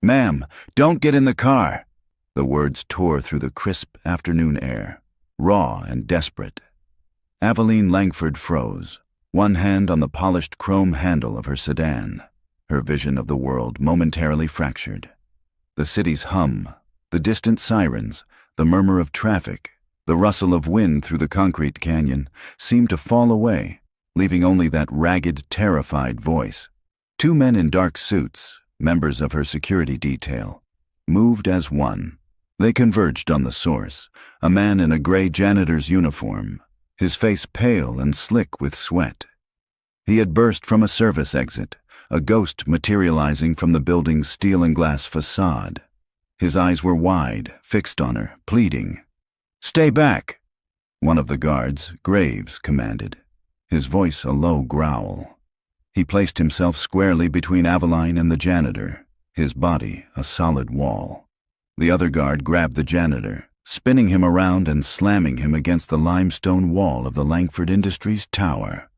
"Ma'am, don't get in the car." The words tore through the crisp afternoon air, raw and desperate. Aveline Langford froze, one hand on the polished chrome handle of her sedan, her vision of the world momentarily fractured. The city's hum, the distant sirens, the murmur of traffic, the rustle of wind through the concrete canyon seemed to fall away, leaving only that ragged, terrified voice. Two men in dark suits, members of her security detail, moved as one. They converged on the source, a man in a gray janitor's uniform, his face pale and slick with sweat. He had burst from a service exit, a ghost materializing from the building's steel and glass facade. His eyes were wide, fixed on her, pleading. "Stay back," one of the guards, Graves, commanded, his voice a low growl. He placed himself squarely between Aveline and the janitor, his body a solid wall. The other guard grabbed the janitor, spinning him around and slamming him against the limestone wall of the Langford Industries tower.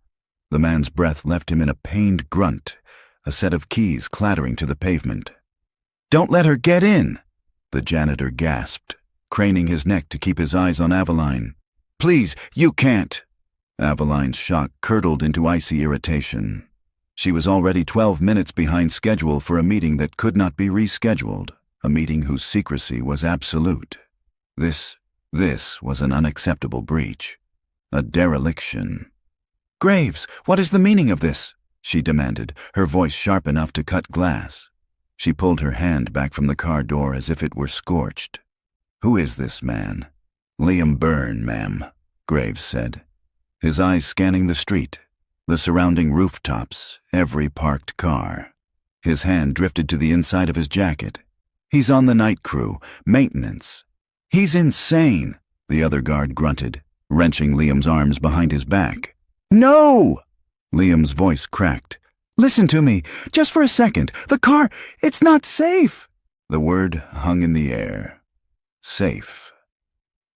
The man's breath left him in a pained grunt, a set of keys clattering to the pavement. "Don't let her get in," the janitor gasped, craning his neck to keep his eyes on Aveline. "Please, you can't." Aveline's shock curdled into icy irritation. She was already 12 minutes behind schedule for a meeting that could not be rescheduled, a meeting whose secrecy was absolute. This was an unacceptable breach, a dereliction. "Graves, what is the meaning of this?" she demanded, her voice sharp enough to cut glass. She pulled her hand back from the car door as if it were scorched. "Who is this man?" "Liam Byrne, ma'am," Graves said, his eyes scanning the street, the surrounding rooftops, every parked car. His hand drifted to the inside of his jacket. "He's on the night crew, maintenance." "He's insane," the other guard grunted, wrenching Liam's arms behind his back. "No!" Liam's voice cracked. "Listen to me, just for a second. The car, it's not safe." The word hung in the air. Safe.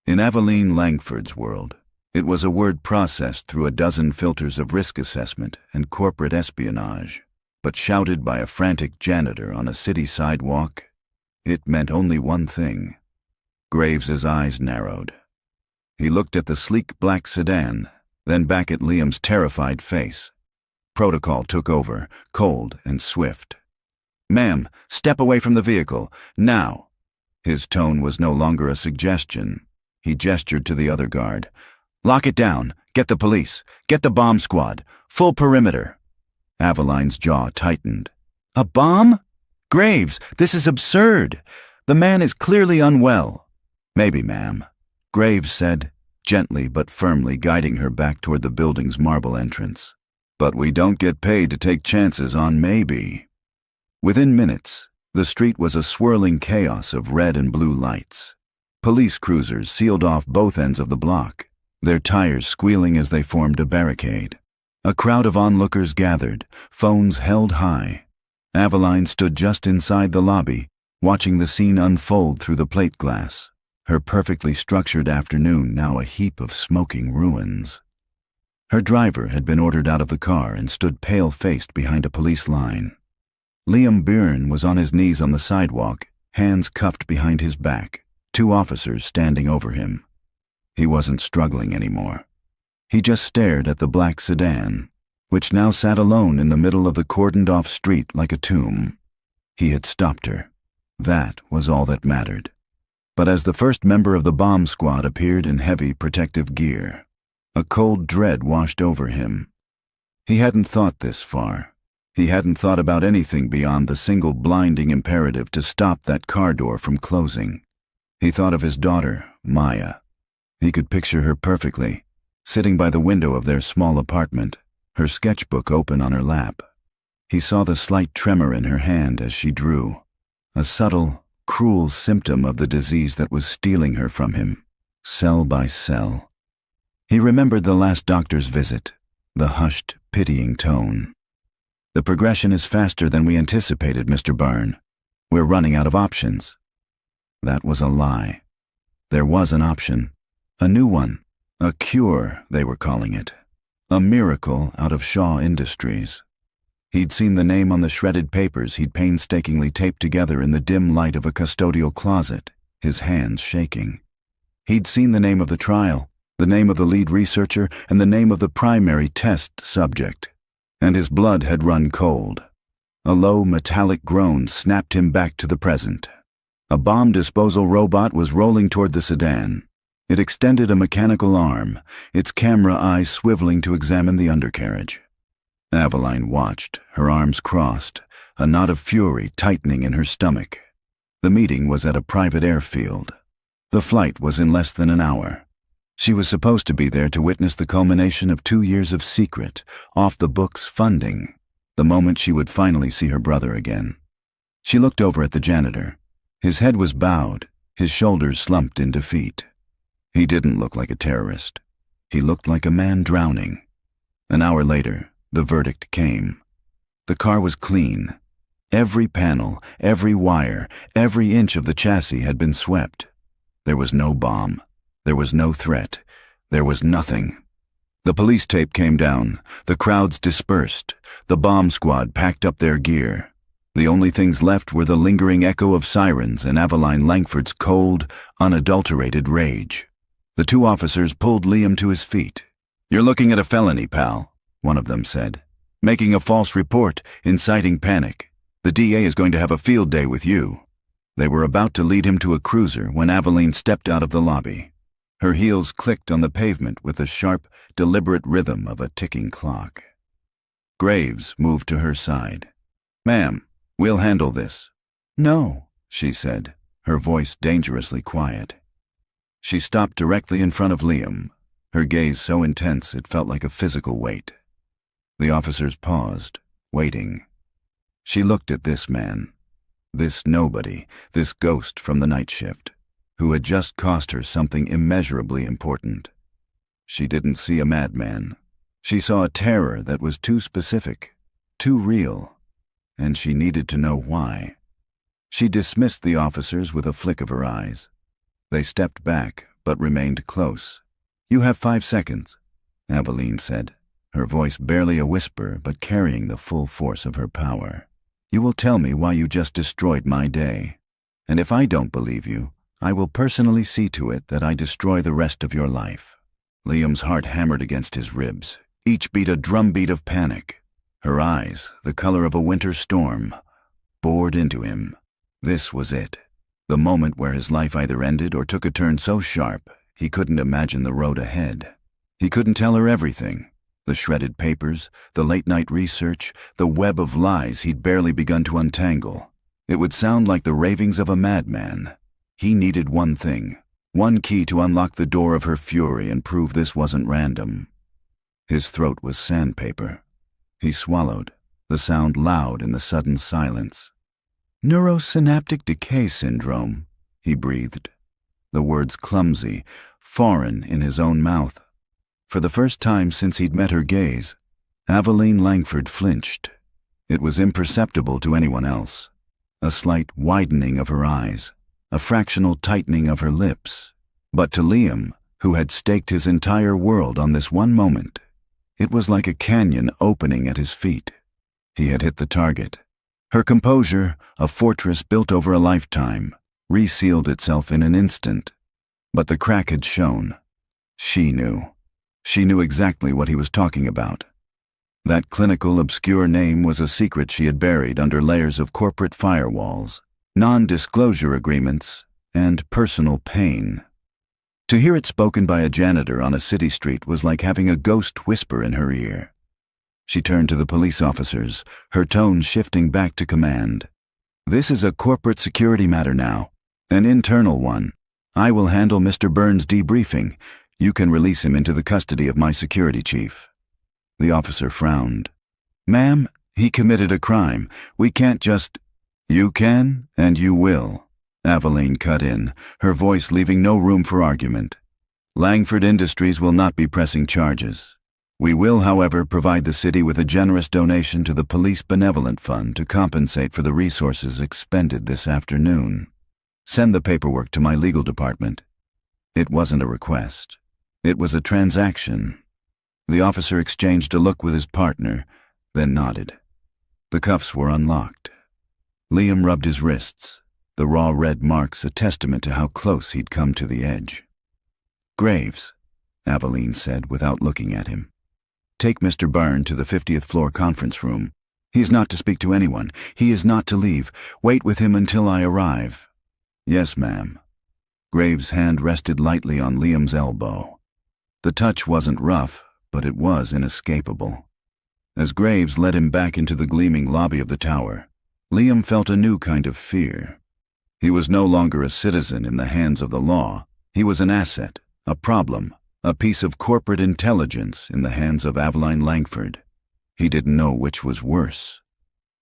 In Aveline Langford's world, it was a word processed through a dozen filters of risk assessment and corporate espionage, but shouted by a frantic janitor on a city sidewalk, it meant only one thing. Graves's eyes narrowed. He looked at the sleek black sedan, then back at Liam's terrified face. Protocol took over, cold and swift. "Ma'am, step away from the vehicle, now." His tone was no longer a suggestion. He gestured to the other guard. "Lock it down. Get the police. Get the bomb squad. Full perimeter." Aveline's jaw tightened. "A bomb? Graves, this is absurd. The man is clearly unwell." "Maybe, ma'am," Graves said, gently but firmly guiding her back toward the building's marble entrance. "But we don't get paid to take chances on maybe." Within minutes, the street was a swirling chaos of red and blue lights. Police cruisers sealed off both ends of the block, their tires squealing as they formed a barricade. A crowd of onlookers gathered, phones held high. Aveline stood just inside the lobby, watching the scene unfold through the plate glass, her perfectly structured afternoon now a heap of smoking ruins. Her driver had been ordered out of the car and stood pale-faced behind a police line. Liam Byrne was on his knees on the sidewalk, hands cuffed behind his back, two officers standing over him. He wasn't struggling anymore. He just stared at the black sedan, which now sat alone in the middle of the cordoned-off street like a tomb. He had stopped her. That was all that mattered. But as the first member of the bomb squad appeared in heavy protective gear, a cold dread washed over him. He hadn't thought this far. He hadn't thought about anything beyond the single blinding imperative to stop that car door from closing. He thought of his daughter, Maya. He could picture her perfectly, sitting by the window of their small apartment, her sketchbook open on her lap. He saw the slight tremor in her hand as she drew, a subtle, cruel symptom of the disease that was stealing her from him, cell by cell. He remembered the last doctor's visit, the hushed, pitying tone. "The progression is faster than we anticipated, Mr. Byrne. We're running out of options." That was a lie. There was an option, a new one, a cure, they were calling it, a miracle out of Shaw Industries. He'd seen the name on the shredded papers he'd painstakingly taped together in the dim light of a custodial closet, his hands shaking. He'd seen the name of the trial, the name of the lead researcher, and the name of the primary test subject. And his blood had run cold. A low, metallic groan snapped him back to the present. A bomb disposal robot was rolling toward the sedan. It extended a mechanical arm, its camera eyes swiveling to examine the undercarriage. Aveline watched, her arms crossed, a knot of fury tightening in her stomach. The meeting was at a private airfield. The flight was in less than an hour. She was supposed to be there to witness the culmination of 2 years of secret, off-the-books funding, the moment she would finally see her brother again. She looked over at the janitor. His head was bowed, his shoulders slumped in defeat. He didn't look like a terrorist. He looked like a man drowning. An hour later, the verdict came. The car was clean. Every panel, every wire, every inch of the chassis had been swept. There was no bomb. There was no threat. There was nothing. The police tape came down. The crowds dispersed. The bomb squad packed up their gear. The only things left were the lingering echo of sirens and Aveline Langford's cold, unadulterated rage. The 2 officers pulled Liam to his feet. "You're looking at a felony, pal," one of them said. "Making a false report, inciting panic. The DA is going to have a field day with you." They were about to lead him to a cruiser when Aveline stepped out of the lobby. Her heels clicked on the pavement with the sharp, deliberate rhythm of a ticking clock. Graves moved to her side. "Ma'am, we'll handle this." "No," she said, her voice dangerously quiet. She stopped directly in front of Liam, her gaze so intense it felt like a physical weight. The officers paused, waiting. She looked at this man, this nobody, this ghost from the night shift, who had just cost her something immeasurably important. She didn't see a madman. She saw a terror that was too specific, too real, and she needed to know why. She dismissed the officers with a flick of her eyes. They stepped back, but remained close. "You have 5 seconds, Aveline said, her voice barely a whisper but carrying the full force of her power. "You will tell me why you just destroyed my day. And if I don't believe you, I will personally see to it that I destroy the rest of your life." Liam's heart hammered against his ribs, each beat a drumbeat of panic. Her eyes, the color of a winter storm, bored into him. This was it. The moment where his life either ended or took a turn so sharp, he couldn't imagine the road ahead. He couldn't tell her everything. The shredded papers, the late-night research, the web of lies he'd barely begun to untangle. It would sound like the ravings of a madman. He needed one thing, one key to unlock the door of her fury and prove this wasn't random. His throat was sandpaper. He swallowed, the sound loud in the sudden silence. "Neurosynaptic decay syndrome," he breathed, the words clumsy, foreign in his own mouth. For the first time since he'd met her gaze, Aveline Langford flinched. It was imperceptible to anyone else. A slight widening of her eyes, a fractional tightening of her lips. But to Liam, who had staked his entire world on this one moment, it was like a canyon opening at his feet. He had hit the target. Her composure, a fortress built over a lifetime, resealed itself in an instant. But the crack had shown. She knew. She knew exactly what he was talking about. That clinical, obscure name was a secret she had buried under layers of corporate firewalls, non-disclosure agreements, and personal pain. To hear it spoken by a janitor on a city street was like having a ghost whisper in her ear. She turned to the police officers, her tone shifting back to command. "This is a corporate security matter now, an internal one. I will handle Mr. Burns' debriefing. You can release him into the custody of my security chief." The officer frowned. "Ma'am, he committed a crime. We can't just—" "You can, and you will," Aveline cut in, her voice leaving no room for argument. "Langford Industries will not be pressing charges. We will, however, provide the city with a generous donation to the Police Benevolent Fund to compensate for the resources expended this afternoon. Send the paperwork to my legal department." It wasn't a request. It was a transaction. The officer exchanged a look with his partner, then nodded. The cuffs were unlocked. Liam rubbed his wrists, the raw red marks a testament to how close he'd come to the edge. "Graves," Aveline said without looking at him. "Take Mr. Byrne to the 50th floor conference room. He is not to speak to anyone. He is not to leave. Wait with him until I arrive." "Yes, ma'am." Graves' hand rested lightly on Liam's elbow. The touch wasn't rough, but it was inescapable. As Graves led him back into the gleaming lobby of the tower, Liam felt a new kind of fear. He was no longer a citizen in the hands of the law. He was an asset, a problem, a piece of corporate intelligence in the hands of Aveline Langford. He didn't know which was worse.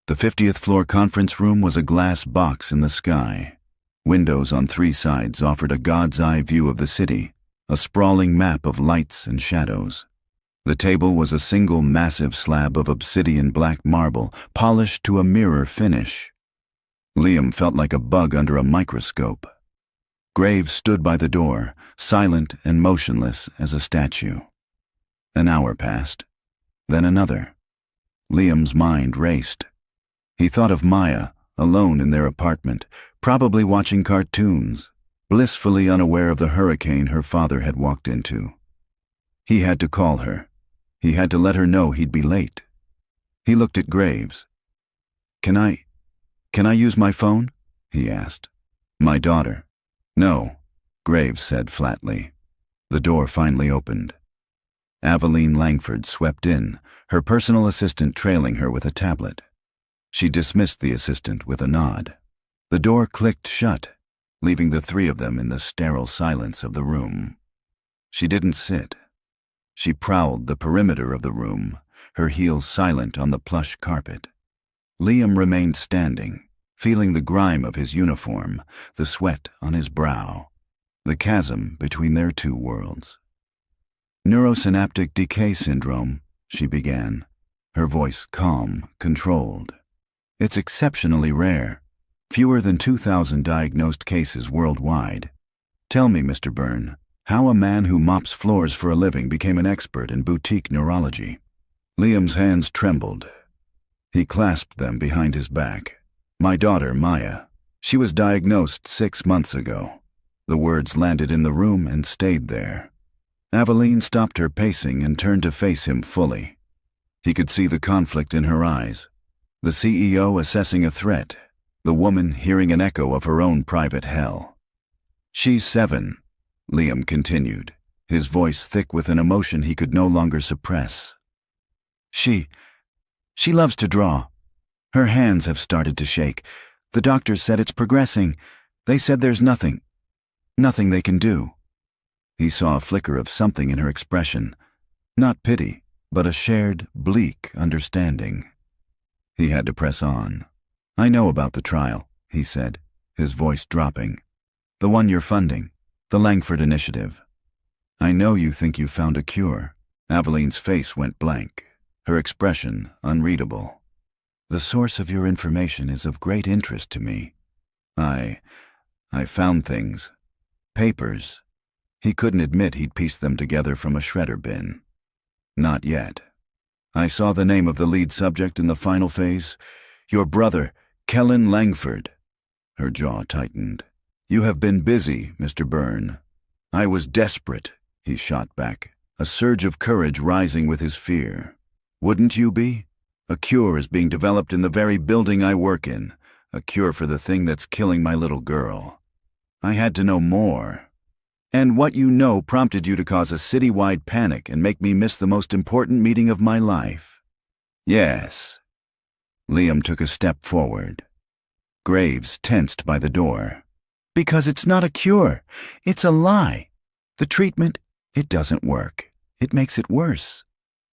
The 50th floor conference room was a glass box in the sky. Windows on 3 sides offered a god's eye view of the city, a sprawling map of lights and shadows. The table was a single massive slab of obsidian black marble, polished to a mirror finish. Liam felt like a bug under a microscope. Graves stood by the door, silent and motionless as a statue. An hour passed, then another. Liam's mind raced. He thought of Maya, alone in their apartment, probably watching cartoons, blissfully unaware of the hurricane her father had walked into. He had to call her. He had to let her know he'd be late. He looked at Graves. Can I use my phone?" he asked. "My daughter." "No," Graves said flatly. The door finally opened. Aveline Langford swept in, her personal assistant trailing her with a tablet. She dismissed the assistant with a nod. The door clicked shut, leaving the 3 of them in the sterile silence of the room. She didn't sit. She prowled the perimeter of the room, her heels silent on the plush carpet. Liam remained standing, feeling the grime of his uniform, the sweat on his brow, the chasm between their 2 worlds. "Neurosynaptic decay syndrome," she began, her voice calm, controlled. "It's exceptionally rare, fewer than 2,000 diagnosed cases worldwide. Tell me, Mr. Byrne, how a man who mops floors for a living became an expert in boutique neurology." Liam's hands trembled. He clasped them behind his back. "My daughter, Maya. She was diagnosed 6 months ago." The words landed in the room and stayed there. Aveline stopped her pacing and turned to face him fully. He could see the conflict in her eyes. The CEO assessing a threat, the woman hearing an echo of her own private hell. "She's 7, Liam continued, his voice thick with an emotion he could no longer suppress. She loves to draw. Her hands have started to shake. The doctors said it's progressing. They said there's nothing they can do." He saw a flicker of something in her expression, not pity, but a shared, bleak understanding. He had to press on. "I know about the trial," he said, his voice dropping. "The one you're funding, the Langford Initiative. I know you think you found a cure." Aveline's face went blank, her expression unreadable. "The source of your information is of great interest to me. I found things. Papers." He couldn't admit he'd pieced them together from a shredder bin. "Not yet. I saw the name of the lead subject in the final phase. Your brother, Kellen Langford." Her jaw tightened. "You have been busy, Mr. Byrne." "I was desperate," he shot back, a surge of courage rising with his fear. "Wouldn't you be? A cure is being developed in the very building I work in, a cure for the thing that's killing my little girl. I had to know more. And what you know prompted you to cause a citywide panic and make me miss the most important meeting of my life." "Yes." Liam took a step forward. Graves tensed by the door. "Because it's not a cure. It's a lie. The treatment, it doesn't work. It makes it worse.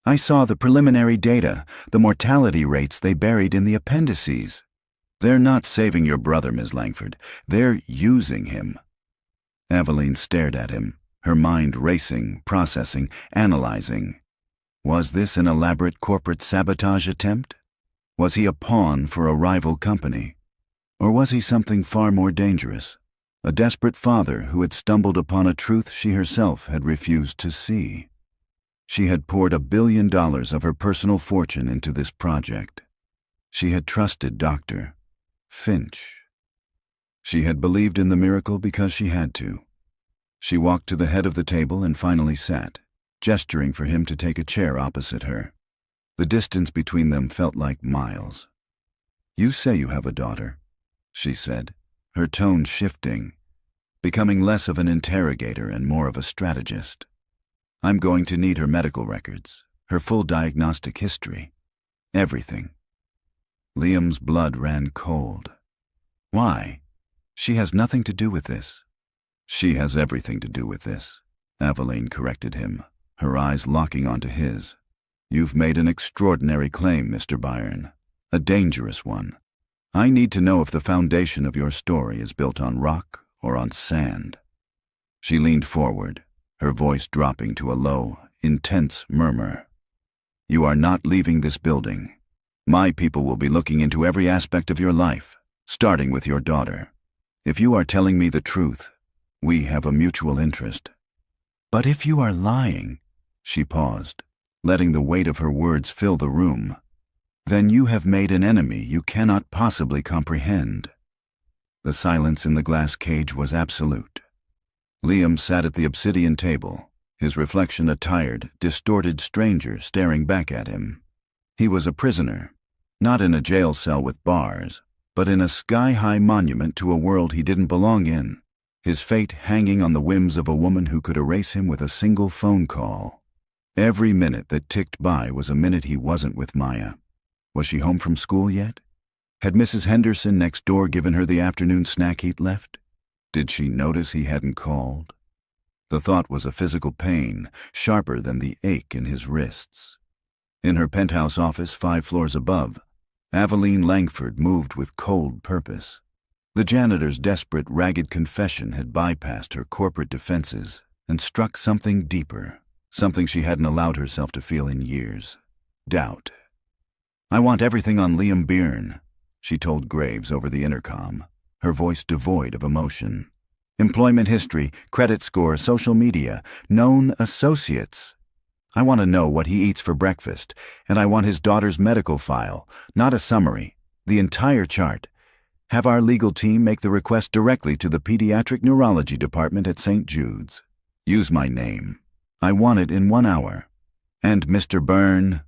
I saw the preliminary data, the mortality rates they buried in the appendices. They're not saving your brother, Ms. Langford. They're using him." Aveline stared at him, her mind racing, processing, analyzing. Was this an elaborate corporate sabotage attempt? Was he a pawn for a rival company? Or was he something far more dangerous? A desperate father who had stumbled upon a truth she herself had refused to see. She had poured $1 billion of her personal fortune into this project. She had trusted Dr. Finch. She had believed in the miracle because she had to. She walked to the head of the table and finally sat, gesturing for him to take a chair opposite her. The distance between them felt like miles. "You say you have a daughter," she said, her tone shifting, becoming less of an interrogator and more of a strategist. "I'm going to need her medical records, her full diagnostic history, everything." Liam's blood ran cold. "Why? She has nothing to do with this." "She has everything to do with this," Aveline corrected him, her eyes locking onto his. "You've made an extraordinary claim, Mr. Byrne, a dangerous one. I need to know if the foundation of your story is built on rock or on sand." She leaned forward, her voice dropping to a low, intense murmur. "You are not leaving this building. My people will be looking into every aspect of your life, starting with your daughter. If you are telling me the truth, we have a mutual interest." "But if you are lying," she paused, letting the weight of her words fill the room, "then you have made an enemy you cannot possibly comprehend." The silence in the glass cage was absolute. Liam sat at the obsidian table, his reflection a tired, distorted stranger staring back at him. He was a prisoner, not in a jail cell with bars, but in a sky-high monument to a world he didn't belong in, his fate hanging on the whims of a woman who could erase him with a single phone call. Every minute that ticked by was a minute he wasn't with Maya. Was she home from school yet? Had Mrs. Henderson next door given her the afternoon snack he'd left? Did she notice he hadn't called? The thought was a physical pain, sharper than the ache in his wrists. In her penthouse office 5 floors above, Aveline Langford moved with cold purpose. The janitor's desperate, ragged confession had bypassed her corporate defenses and struck something deeper, something she hadn't allowed herself to feel in years: doubt. "I want everything on Liam Byrne," she told Graves over the intercom, her voice devoid of emotion. "Employment history, credit score, social media, known associates. I want to know what he eats for breakfast, and I want his daughter's medical file, not a summary, the entire chart. Have our legal team make the request directly to the pediatric neurology department at St. Jude's. Use my name. I want it in 1 hour. And Mr. Byrne,"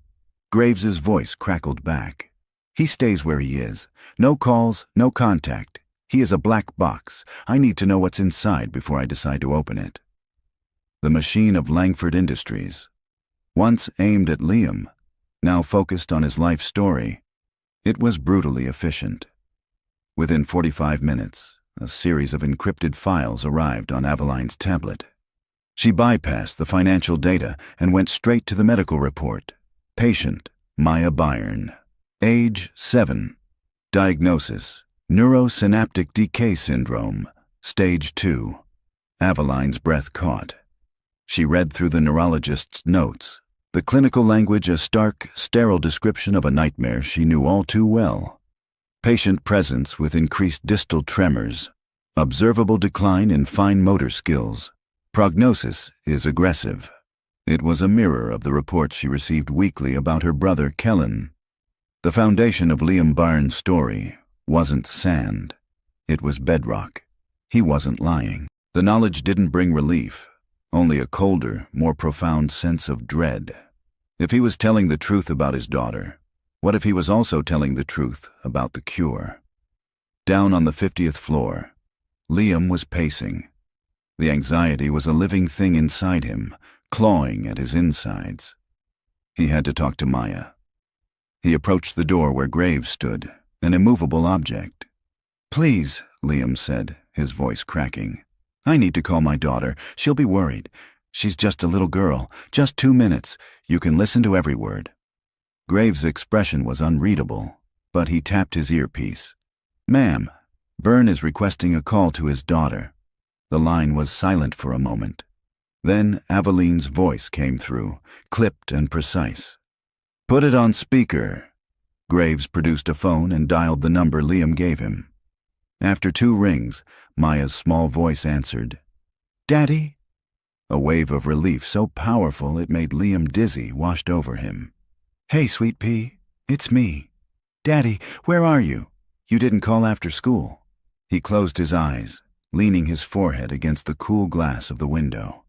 Graves's voice crackled back, "he stays where he is. No calls, no contact. He is a black box. I need to know what's inside before I decide to open it." The machine of Langford Industries, once aimed at Liam, now focused on his life story, it was brutally efficient. Within 45 minutes, a series of encrypted files arrived on Aveline's tablet. She bypassed the financial data and went straight to the medical report. Patient, Maya Byrne. Age 7. Diagnosis, neurosynaptic decay syndrome, stage 2. Aveline's breath caught. She read through the neurologist's notes, the clinical language a stark, sterile description of a nightmare she knew all too well. Patient presence with increased distal tremors, observable decline in fine motor skills. Prognosis is aggressive. It was a mirror of the reports she received weekly about her brother Kellen. The foundation of Liam Byrne's story wasn't sand. It was bedrock. He wasn't lying. The knowledge didn't bring relief, only a colder, more profound sense of dread. If he was telling the truth about his daughter, what if he was also telling the truth about the cure? Down on the 50th floor, Liam was pacing. The anxiety was a living thing inside him, clawing at his insides. He had to talk to Maya. He approached the door where Graves stood, an immovable object. "Please," Liam said, his voice cracking. "I need to call my daughter. She'll be worried. She's just a little girl. Just 2 minutes. You can listen to every word." Graves' expression was unreadable, but he tapped his earpiece. "Ma'am, Byrne is requesting a call to his daughter." The line was silent for a moment. Then Aveline's voice came through, clipped and precise. "Put it on speaker." Graves produced a phone and dialed the number Liam gave him. After 2 rings, Maya's small voice answered. "Daddy?" A wave of relief so powerful it made Liam dizzy washed over him. "Hey, sweet pea, it's me. Daddy, where are you? You didn't call after school." He closed his eyes, leaning his forehead against the cool glass of the window.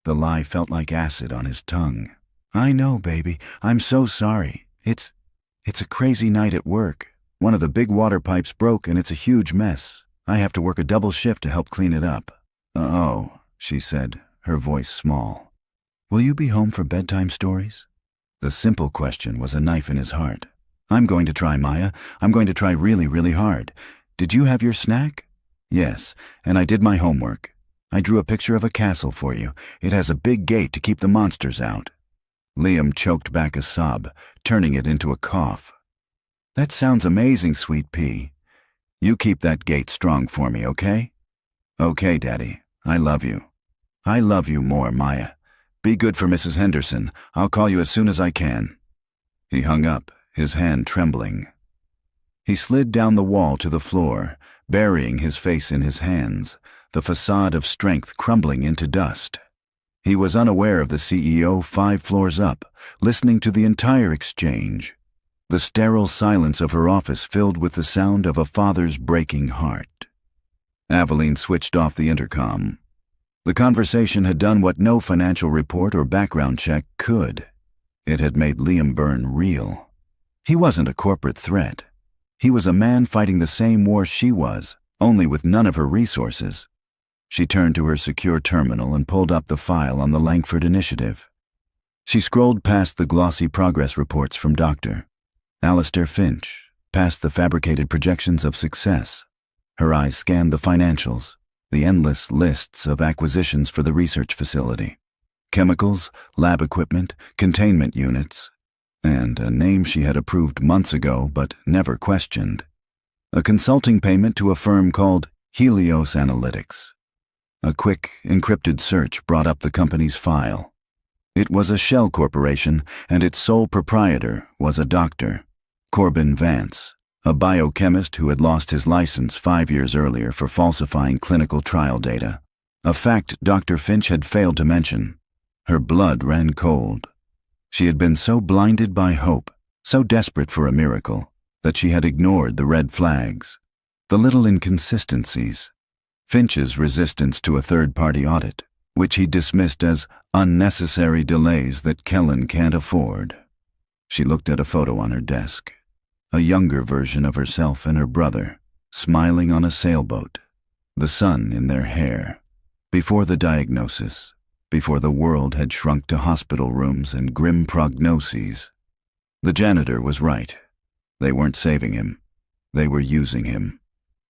The lie felt like acid on his tongue. "I know, baby. I'm so sorry. It's a crazy night at work. One of the big water pipes broke and it's a huge mess. I have to work a double shift to help clean it up." "Oh," she said, her voice small. "Will you be home for bedtime stories?" The simple question was a knife in his heart. "I'm going to try, Maya. I'm going to try really, really hard. Did you have your snack?" "Yes, and I did my homework. I drew a picture of a castle for you. It has a big gate to keep the monsters out." Liam choked back a sob, turning it into a cough. "That sounds amazing, sweet pea. You keep that gate strong for me, okay?" "Okay, Daddy. I love you." "I love you more, Maya. Be good for Mrs. Henderson. I'll call you as soon as I can." He hung up, his hand trembling. He slid down the wall to the floor, burying his face in his hands, the facade of strength crumbling into dust. He was unaware of the CEO 5 floors up, listening to the entire exchange. The sterile silence of her office filled with the sound of a father's breaking heart. Aveline switched off the intercom. The conversation had done what no financial report or background check could. It had made Liam Byrne real. He wasn't a corporate threat. He was a man fighting the same war she was, only with none of her resources. She turned to her secure terminal and pulled up the file on the Langford Initiative. She scrolled past the glossy progress reports from Dr. Alistair Finch, past the fabricated projections of success. Her eyes scanned the financials, the endless lists of acquisitions for the research facility. Chemicals, lab equipment, containment units, and a name she had approved months ago but never questioned. A consulting payment to a firm called Helios Analytics. A quick, encrypted search brought up the company's file. It was a shell corporation, and its sole proprietor was a doctor, Corbin Vance, a biochemist who had lost his license 5 years earlier for falsifying clinical trial data, a fact Dr. Finch had failed to mention. Her blood ran cold. She had been so blinded by hope, so desperate for a miracle, that she had ignored the red flags, the little inconsistencies. Finch's resistance to a third-party audit, which he dismissed as unnecessary delays that Kellen can't afford. She looked at a photo on her desk, a younger version of herself and her brother, smiling on a sailboat, the sun in their hair, before the diagnosis, before the world had shrunk to hospital rooms and grim prognoses. The janitor was right. They weren't saving him. They were using him.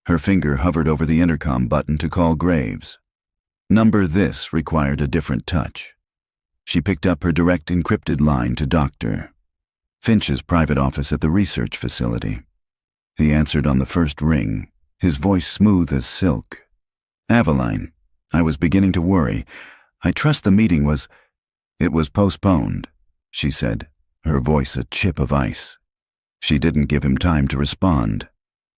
Her finger hovered over the intercom button to call Graves. Number this required a different touch. She picked up her direct encrypted line to Dr. Finch's private office at the research facility. He answered on the first ring, his voice smooth as silk. "Aveline, I was beginning to worry. I trust the meeting was—" "It was postponed," she said, her voice a chip of ice. She didn't give him time to respond.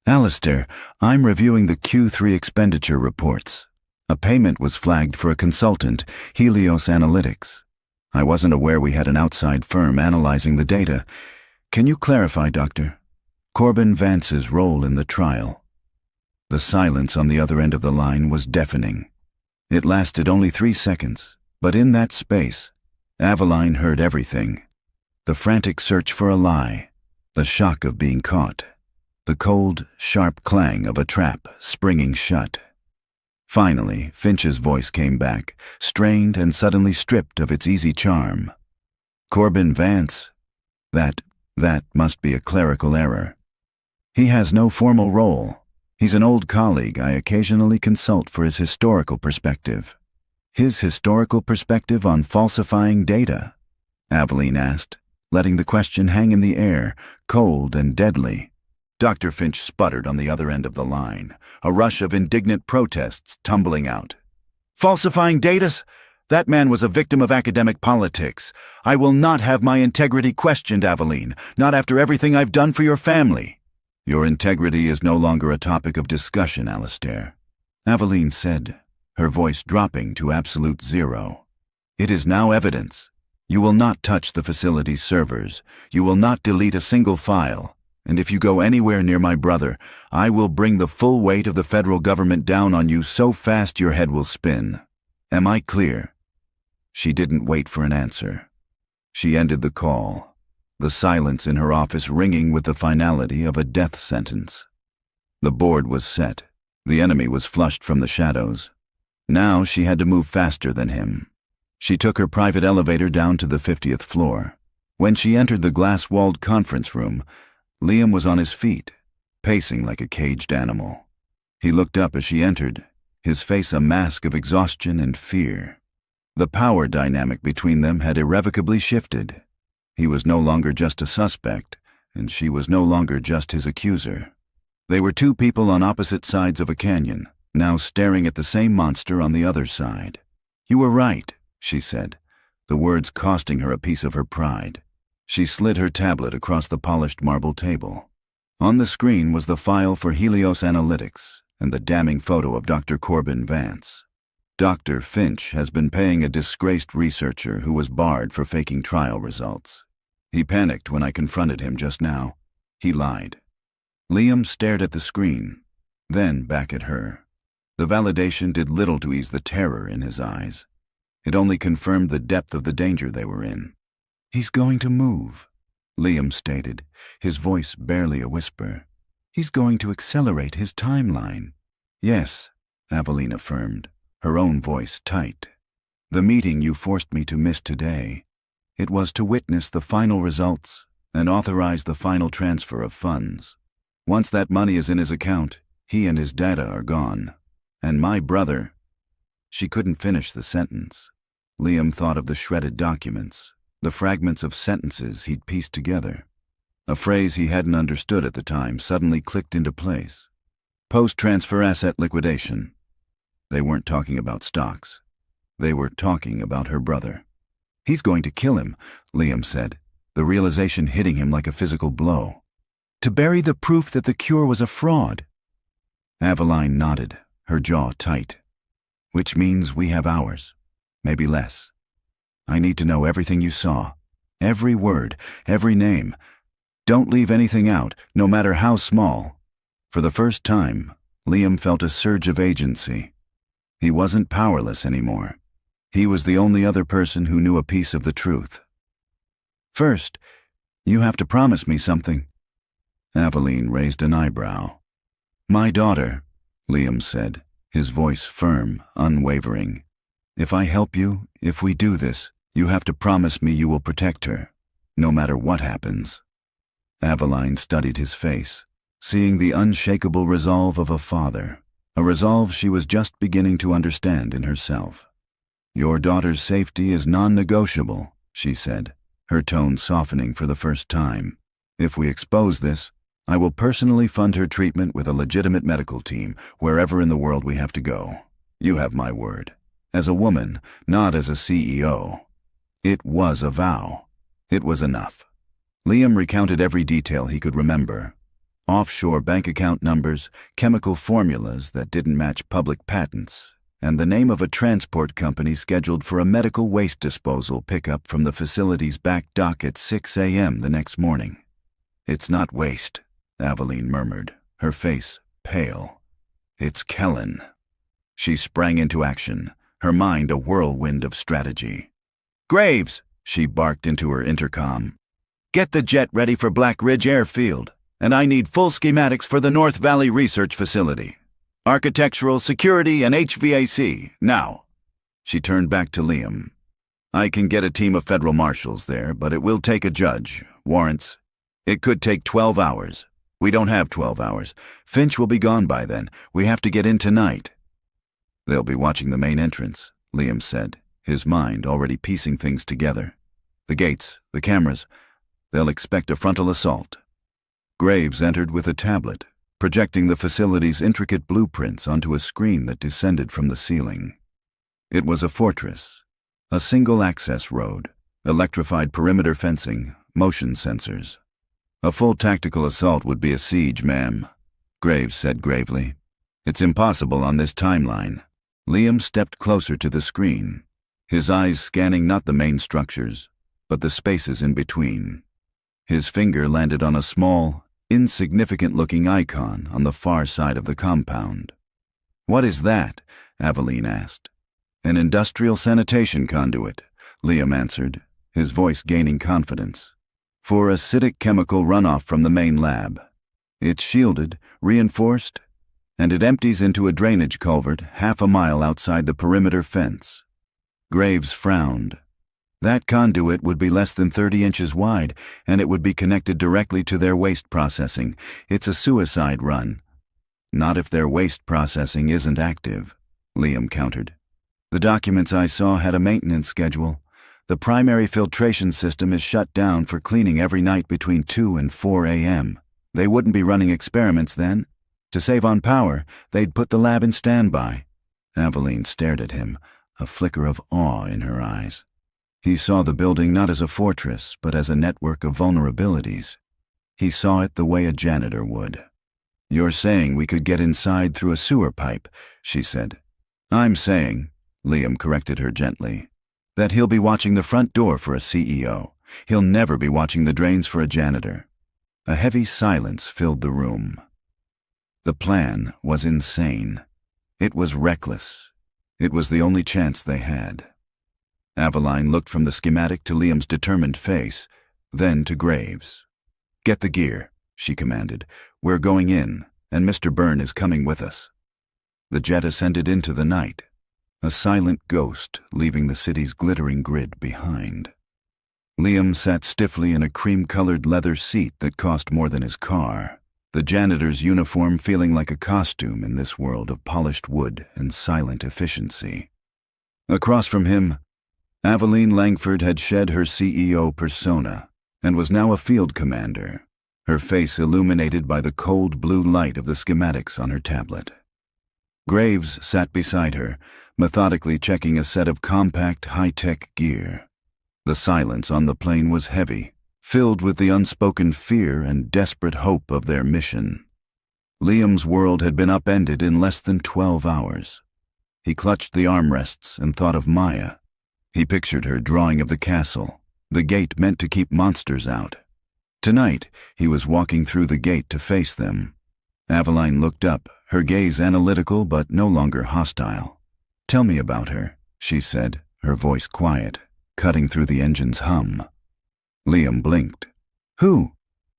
"Alistair, I'm reviewing the Q3 expenditure reports. A payment was flagged for a consultant, Helios Analytics. I wasn't aware we had an outside firm analyzing the data. Can you clarify, Doctor? Corbin Vance's role in the trial." The silence on the other end of the line was deafening. It lasted only 3 seconds, but in that space, Aveline heard everything. The frantic search for a lie, the shock of being caught, the cold, sharp clang of a trap springing shut. Finally, Finch's voice came back, strained and suddenly stripped of its easy charm. "Corbin Vance? That must be a clerical error. He has no formal role. He's an old colleague I occasionally consult for his historical perspective." "His historical perspective on falsifying data?" Aveline asked, letting the question hang in the air, cold and deadly. Dr. Finch sputtered on the other end of the line, a rush of indignant protests tumbling out. "Falsifying data? That man was a victim of academic politics. I will not have my integrity questioned, Aveline, not after everything I've done for your family." "Your integrity is no longer a topic of discussion, Alistair," Aveline said, her voice dropping to absolute zero. "It is now evidence. You will not touch the facility's servers. You will not delete a single file. and if you go anywhere near my brother, I will bring the full weight of the federal government down on you so fast your head will spin. Am I clear?" She didn't wait for an answer. She ended the call, the silence in her office ringing with the finality of a death sentence. The board was set. The enemy was flushed from the shadows. Now she had to move faster than him. She took her private elevator down to the 50th floor. When she entered the glass-walled conference room, Liam was on his feet, pacing like a caged animal. He looked up as she entered, his face a mask of exhaustion and fear. The power dynamic between them had irrevocably shifted. He was no longer just a suspect, and she was no longer just his accuser. They were two people on opposite sides of a canyon, now staring at the same monster on the other side. "You were right," she said, the words costing her a piece of her pride. She slid her tablet across the polished marble table. On the screen was the file for Helios Analytics and the damning photo of Dr. Corbin Vance. Dr. Finch has been paying a disgraced researcher who was barred for faking trial results. He panicked when I confronted him just now. He lied. Liam stared at the screen, then back at her. The validation did little to ease the terror in his eyes. It only confirmed the depth of the danger they were in. "He's going to move," Liam stated, his voice barely a whisper. "He's going to accelerate his timeline." "Yes," Aveline affirmed, her own voice tight. "The meeting you forced me to miss today. It was to witness the final results and authorize the final transfer of funds. Once that money is in his account, he and his data are gone. And my brother—" She couldn't finish the sentence. Liam thought of the shredded documents, the fragments of sentences he'd pieced together. A phrase he hadn't understood at the time suddenly clicked into place. Post-transfer asset liquidation. They weren't talking about stocks. They were talking about her brother. "He's going to kill him," Liam said, the realization hitting him like a physical blow. "To bury the proof that the cure was a fraud." Aveline nodded, her jaw tight. "Which means we have hours, maybe less. I need to know everything you saw, every word, every name. Don't leave anything out, no matter how small." For the first time, Liam felt a surge of agency. He wasn't powerless anymore. He was the only other person who knew a piece of the truth. "First, you have to promise me something." Aveline raised an eyebrow. "My daughter," Liam said, his voice firm, unwavering. "If I help you, if we do this, you have to promise me you will protect her, no matter what happens." Aveline studied his face, seeing the unshakable resolve of a father, a resolve she was just beginning to understand in herself. "Your daughter's safety is non-negotiable," she said, her tone softening for the first time. "If we expose this, I will personally fund her treatment with a legitimate medical team, wherever in the world we have to go. You have my word. As a woman, not as a CEO." It was a vow. It was enough. Liam recounted every detail he could remember. Offshore bank account numbers, chemical formulas that didn't match public patents, and the name of a transport company scheduled for a medical waste disposal pickup from the facility's back dock at 6 a.m. the next morning. "It's not waste," Aveline murmured, her face pale. "It's Kellen." She sprang into action, her mind a whirlwind of strategy. "Graves," she barked into her intercom. "Get the jet ready for Black Ridge Airfield, and I need full schematics for the North Valley Research Facility. Architectural, security, and HVAC, now." She turned back to Liam. "I can get a team of federal marshals there, but it will take a judge, warrants. It could take 12 hours. We don't have 12 hours. Finch will be gone by then. We have to get in tonight." "They'll be watching the main entrance," Liam said, his mind already piecing things together. "The gates, the cameras, they'll expect a frontal assault." Graves entered with a tablet, projecting the facility's intricate blueprints onto a screen that descended from the ceiling. It was a fortress, a single access road, electrified perimeter fencing, motion sensors. "A full tactical assault would be a siege, ma'am," Graves said gravely. "It's impossible on this timeline." Liam stepped closer to the screen, his eyes scanning not the main structures, but the spaces in between. His finger landed on a small, insignificant-looking icon on the far side of the compound. "What is that?" Aveline asked. "An industrial sanitation conduit," Liam answered, his voice gaining confidence. "For acidic chemical runoff from the main lab. It's shielded, reinforced, and it empties into a drainage culvert half a mile outside the perimeter fence." Graves frowned. "That conduit would be less than 30 inches wide, and it would be connected directly to their waste processing. It's a suicide run." "Not if their waste processing isn't active," Liam countered. "The documents I saw had a maintenance schedule. The primary filtration system is shut down for cleaning every night between 2 and 4 a.m. They wouldn't be running experiments then. To save on power, they'd put the lab in standby." Aveline stared at him, a flicker of awe in her eyes. He saw the building not as a fortress, but as a network of vulnerabilities. He saw it the way a janitor would. "You're saying we could get inside through a sewer pipe," she said. "I'm saying," Liam corrected her gently, "that he'll be watching the front door for a CEO. He'll never be watching the drains for a janitor." A heavy silence filled the room. The plan was insane. It was reckless. It was the only chance they had. Aveline looked from the schematic to Liam's determined face, then to Graves. "Get the gear," she commanded. "We're going in, and Mr. Byrne is coming with us." The jet ascended into the night, a silent ghost leaving the city's glittering grid behind. Liam sat stiffly in a cream-colored leather seat that cost more than his car, the janitor's uniform feeling like a costume in this world of polished wood and silent efficiency. Across from him, Aveline Langford had shed her CEO persona and was now a field commander, her face illuminated by the cold blue light of the schematics on her tablet. Graves sat beside her, methodically checking a set of compact, high-tech gear. The silence on the plane was heavy, filled with the unspoken fear and desperate hope of their mission. Liam's world had been upended in less than 12 hours. He clutched the armrests and thought of Maya. He pictured her drawing of the castle, the gate meant to keep monsters out. Tonight, he was walking through the gate to face them. Aveline looked up, her gaze analytical but no longer hostile. "Tell me about her," she said, her voice quiet, cutting through the engine's hum. Liam blinked. "Who?"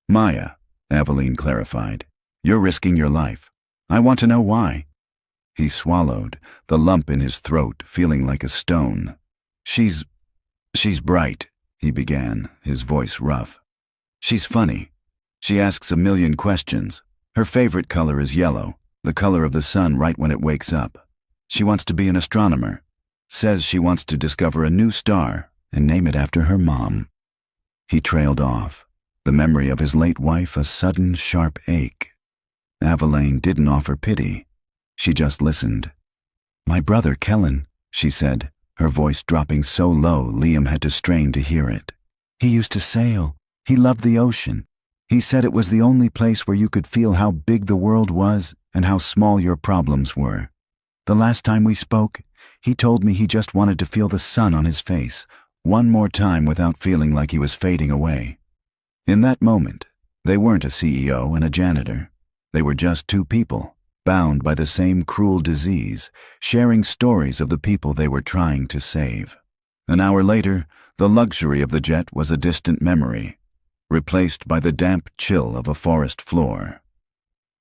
"Maya," Aveline clarified. "You're risking your life. I want to know why." He swallowed, the lump in his throat feeling like a stone. She's bright," he began, his voice rough. "She's funny. She asks a million questions. Her favorite color is yellow, the color of the sun right when it wakes up. She wants to be an astronomer. Says she wants to discover a new star and name it after her mom." He trailed off, the memory of his late wife a sudden, sharp ache. Aveline didn't offer pity. She just listened. "My brother, Kellen," she said, her voice dropping so low Liam had to strain to hear it. "He used to sail. He loved the ocean. He said it was the only place where you could feel how big the world was and how small your problems were. The last time we spoke, he told me he just wanted to feel the sun on his face, one more time without feeling like he was fading away." In that moment, they weren't a CEO and a janitor. They were just two people, bound by the same cruel disease, sharing stories of the people they were trying to save. An hour later, the luxury of the jet was a distant memory, replaced by the damp chill of a forest floor.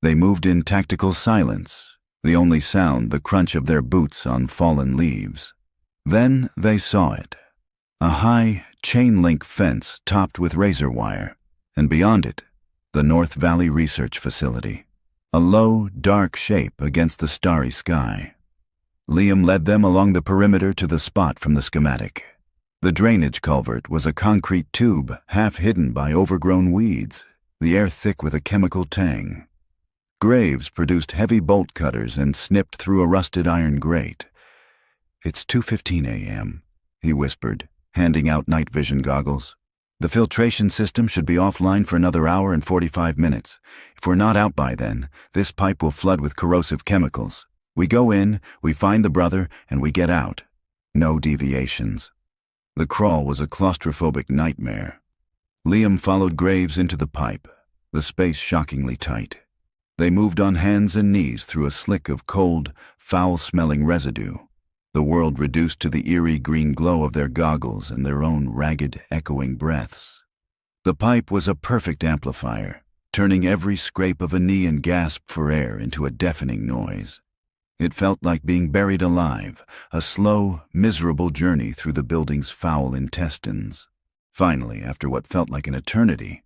They moved in tactical silence, the only sound the crunch of their boots on fallen leaves. Then they saw it. A high, chain-link fence topped with razor wire, and beyond it, the North Valley Research Facility, a low, dark shape against the starry sky. Liam led them along the perimeter to the spot from the schematic. The drainage culvert was a concrete tube half hidden by overgrown weeds, the air thick with a chemical tang. Graves produced heavy bolt cutters and snipped through a rusted iron grate. "It's 2:15 a.m., he whispered, handing out night vision goggles. "The filtration system should be offline for another hour and 45 minutes. If we're not out by then, this pipe will flood with corrosive chemicals. We go in, we find the brother, and we get out. No deviations." The crawl was a claustrophobic nightmare. Liam followed Graves into the pipe. the space shockingly tight. They moved on hands and knees through a slick of cold, foul-smelling residue, the world reduced to the eerie green glow of their goggles and their own ragged, echoing breaths. The pipe was a perfect amplifier, turning every scrape of a knee and gasp for air into a deafening noise. It felt like being buried alive, a slow, miserable journey through the building's foul intestines. Finally, after what felt like an eternity,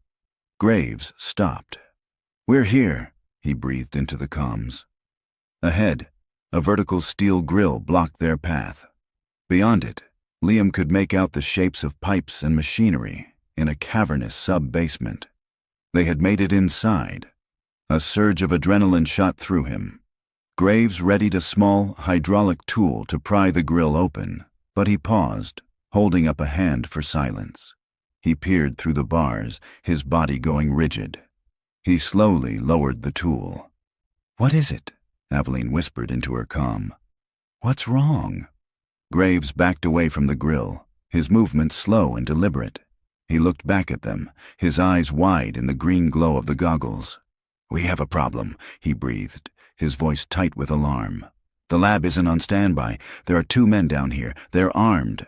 Graves stopped. "We're here," he breathed into the comms. Ahead, a vertical steel grill blocked their path. Beyond it, Liam could make out the shapes of pipes and machinery in a cavernous sub-basement. They had made it inside. A surge of adrenaline shot through him. Graves readied a small, hydraulic tool to pry the grill open, but he paused, holding up a hand for silence. He peered through the bars, his body going rigid. He slowly lowered the tool. "What is it?" Aveline whispered into her comm. "What's wrong?" Graves backed away from the grill, his movements slow and deliberate. He looked back at them, his eyes wide in the green glow of the goggles. "We have a problem," he breathed, his voice tight with alarm. "The lab isn't on standby. There are 2 men down here. They're armed."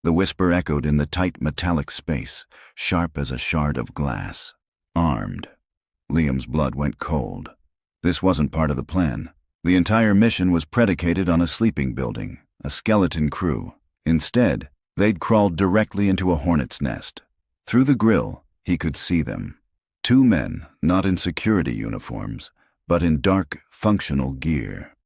The whisper echoed in the tight metallic space, sharp as a shard of glass. Armed. Liam's blood went cold. This wasn't part of the plan. The entire mission was predicated on a sleeping building, a skeleton crew. Instead, they'd crawled directly into a hornet's nest. Through the grill, he could see them. 2 men, not in security uniforms, but in dark, functional gear.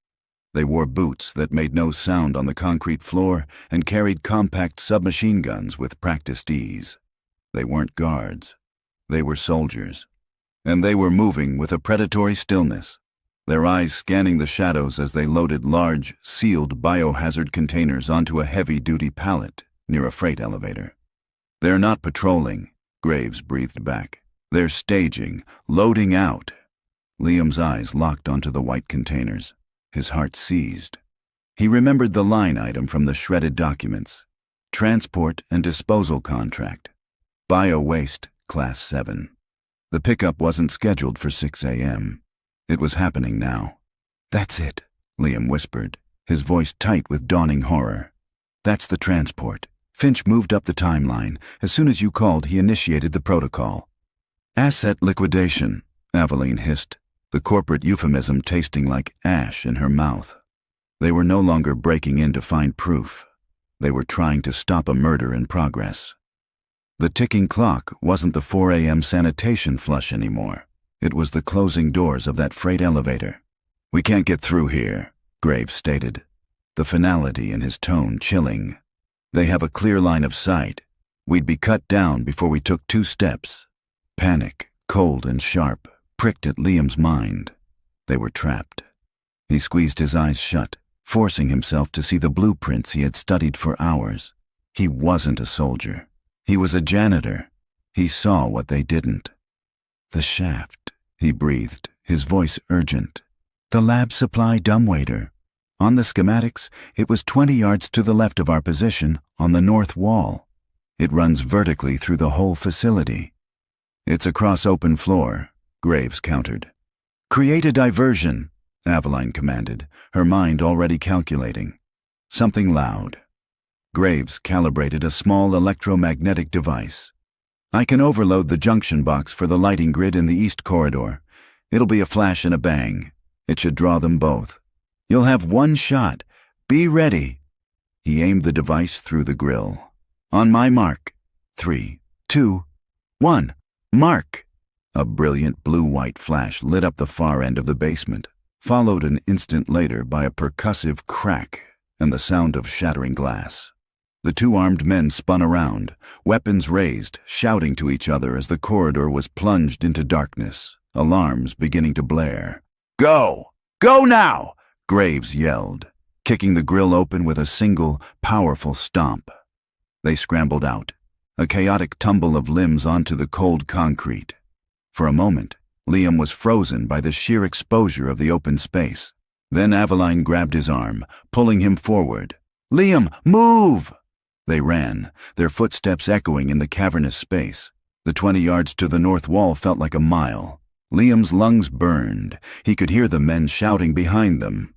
They wore boots that made no sound on the concrete floor and carried compact submachine guns with practiced ease. They weren't guards. They were soldiers. And they were moving with a predatory stillness, their eyes scanning the shadows as they loaded large, sealed biohazard containers onto a heavy-duty pallet near a freight elevator. "They're not patrolling," Graves breathed back. "They're staging, loading out." Liam's eyes locked onto the white containers. His heart seized. He remembered the line item from the shredded documents. Transport and disposal contract. Bio-waste, Class 7. The pickup wasn't scheduled for 6 a.m. It was happening now. "That's it," Liam whispered, his voice tight with dawning horror. "That's the transport. Finch moved up the timeline. As soon as you called, he initiated the protocol." "Asset liquidation," Aveline hissed, the corporate euphemism tasting like ash in her mouth. They were no longer breaking in to find proof. They were trying to stop a murder in progress. The ticking clock wasn't the 4 a.m. sanitation flush anymore. It was the closing doors of that freight elevator. "We can't get through here," Graves stated, the finality in his tone chilling. "They have a clear line of sight. We'd be cut down before we took 2 steps. Panic, cold and sharp, pricked at Liam's mind. They were trapped. He squeezed his eyes shut, forcing himself to see the blueprints he had studied for hours. He wasn't a soldier. He was a janitor. He saw what they didn't. "The shaft," he breathed, his voice urgent. "The lab supply dumbwaiter. On the schematics, it was 20 yards to the left of our position on the north wall. It runs vertically through the whole facility." "It's across open floor," Graves countered. "Create a diversion," Aveline commanded, her mind already calculating. Something loud. Graves calibrated a small electromagnetic device. "I can overload the junction box for the lighting grid in the east corridor. It'll be a flash and a bang. It should draw them both. You'll have 1 shot. Be ready." He aimed the device through the grill. "On my mark. 3, 2, 1. Mark!" A brilliant blue-white flash lit up the far end of the basement, followed an instant later by a percussive crack and the sound of shattering glass. The 2 armed men spun around, weapons raised, shouting to each other as the corridor was plunged into darkness, alarms beginning to blare. "Go! Go now!" Graves yelled, kicking the grill open with a single, powerful stomp. They scrambled out, a chaotic tumble of limbs onto the cold concrete. For a moment, Liam was frozen by the sheer exposure of the open space. Then Aveline grabbed his arm, pulling him forward. "Liam, move!" They ran, their footsteps echoing in the cavernous space. The 20 yards to the north wall felt like a mile. Liam's lungs burned. He could hear the men shouting behind them.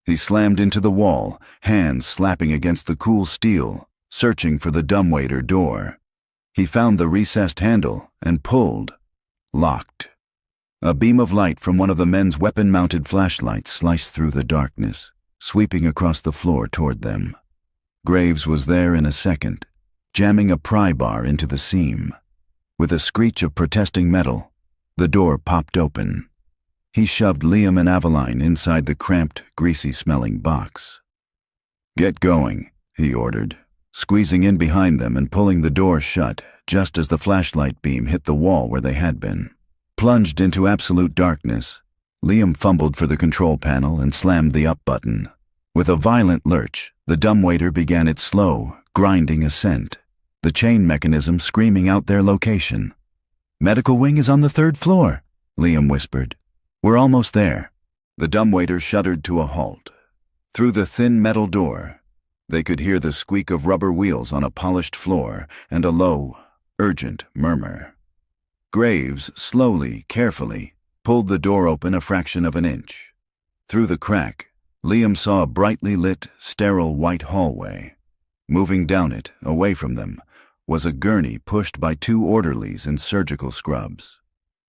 He slammed into the wall, hands slapping against the cool steel, searching for the dumbwaiter door. He found the recessed handle and pulled. Locked. A beam of light from one of the men's weapon-mounted flashlights sliced through the darkness, sweeping across the floor toward them. Graves was there in a second, jamming a pry bar into the seam. With a screech of protesting metal, the door popped open. He shoved Liam and Aveline inside the cramped, greasy-smelling box. "Get going," he ordered, squeezing in behind them and pulling the door shut just as the flashlight beam hit the wall where they had been. Plunged into absolute darkness, Liam fumbled for the control panel and slammed the up button. With a violent lurch, the dumbwaiter began its slow, grinding ascent, the chain mechanism screaming out their location. "Medical wing is on the 3rd floor," Liam whispered. "We're almost there." The dumbwaiter shuddered to a halt. Through the thin metal door, they could hear the squeak of rubber wheels on a polished floor and a low, urgent murmur. Graves, slowly, carefully, pulled the door open a fraction of an inch. Through the crack, Liam saw a brightly lit, sterile white hallway. Moving down it, away from them, was a gurney pushed by 2 orderlies in surgical scrubs.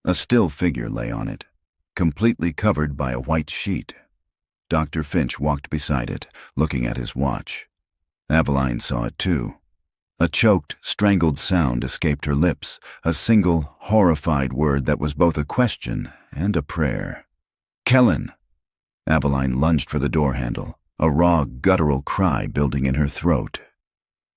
A still figure lay on it, completely covered by a white sheet. Dr. Finch walked beside it, looking at his watch. Aveline saw it too. A choked, strangled sound escaped her lips, a single, horrified word that was both a question and a prayer. "Kellen!" Aveline lunged for the door handle, a raw, guttural cry building in her throat.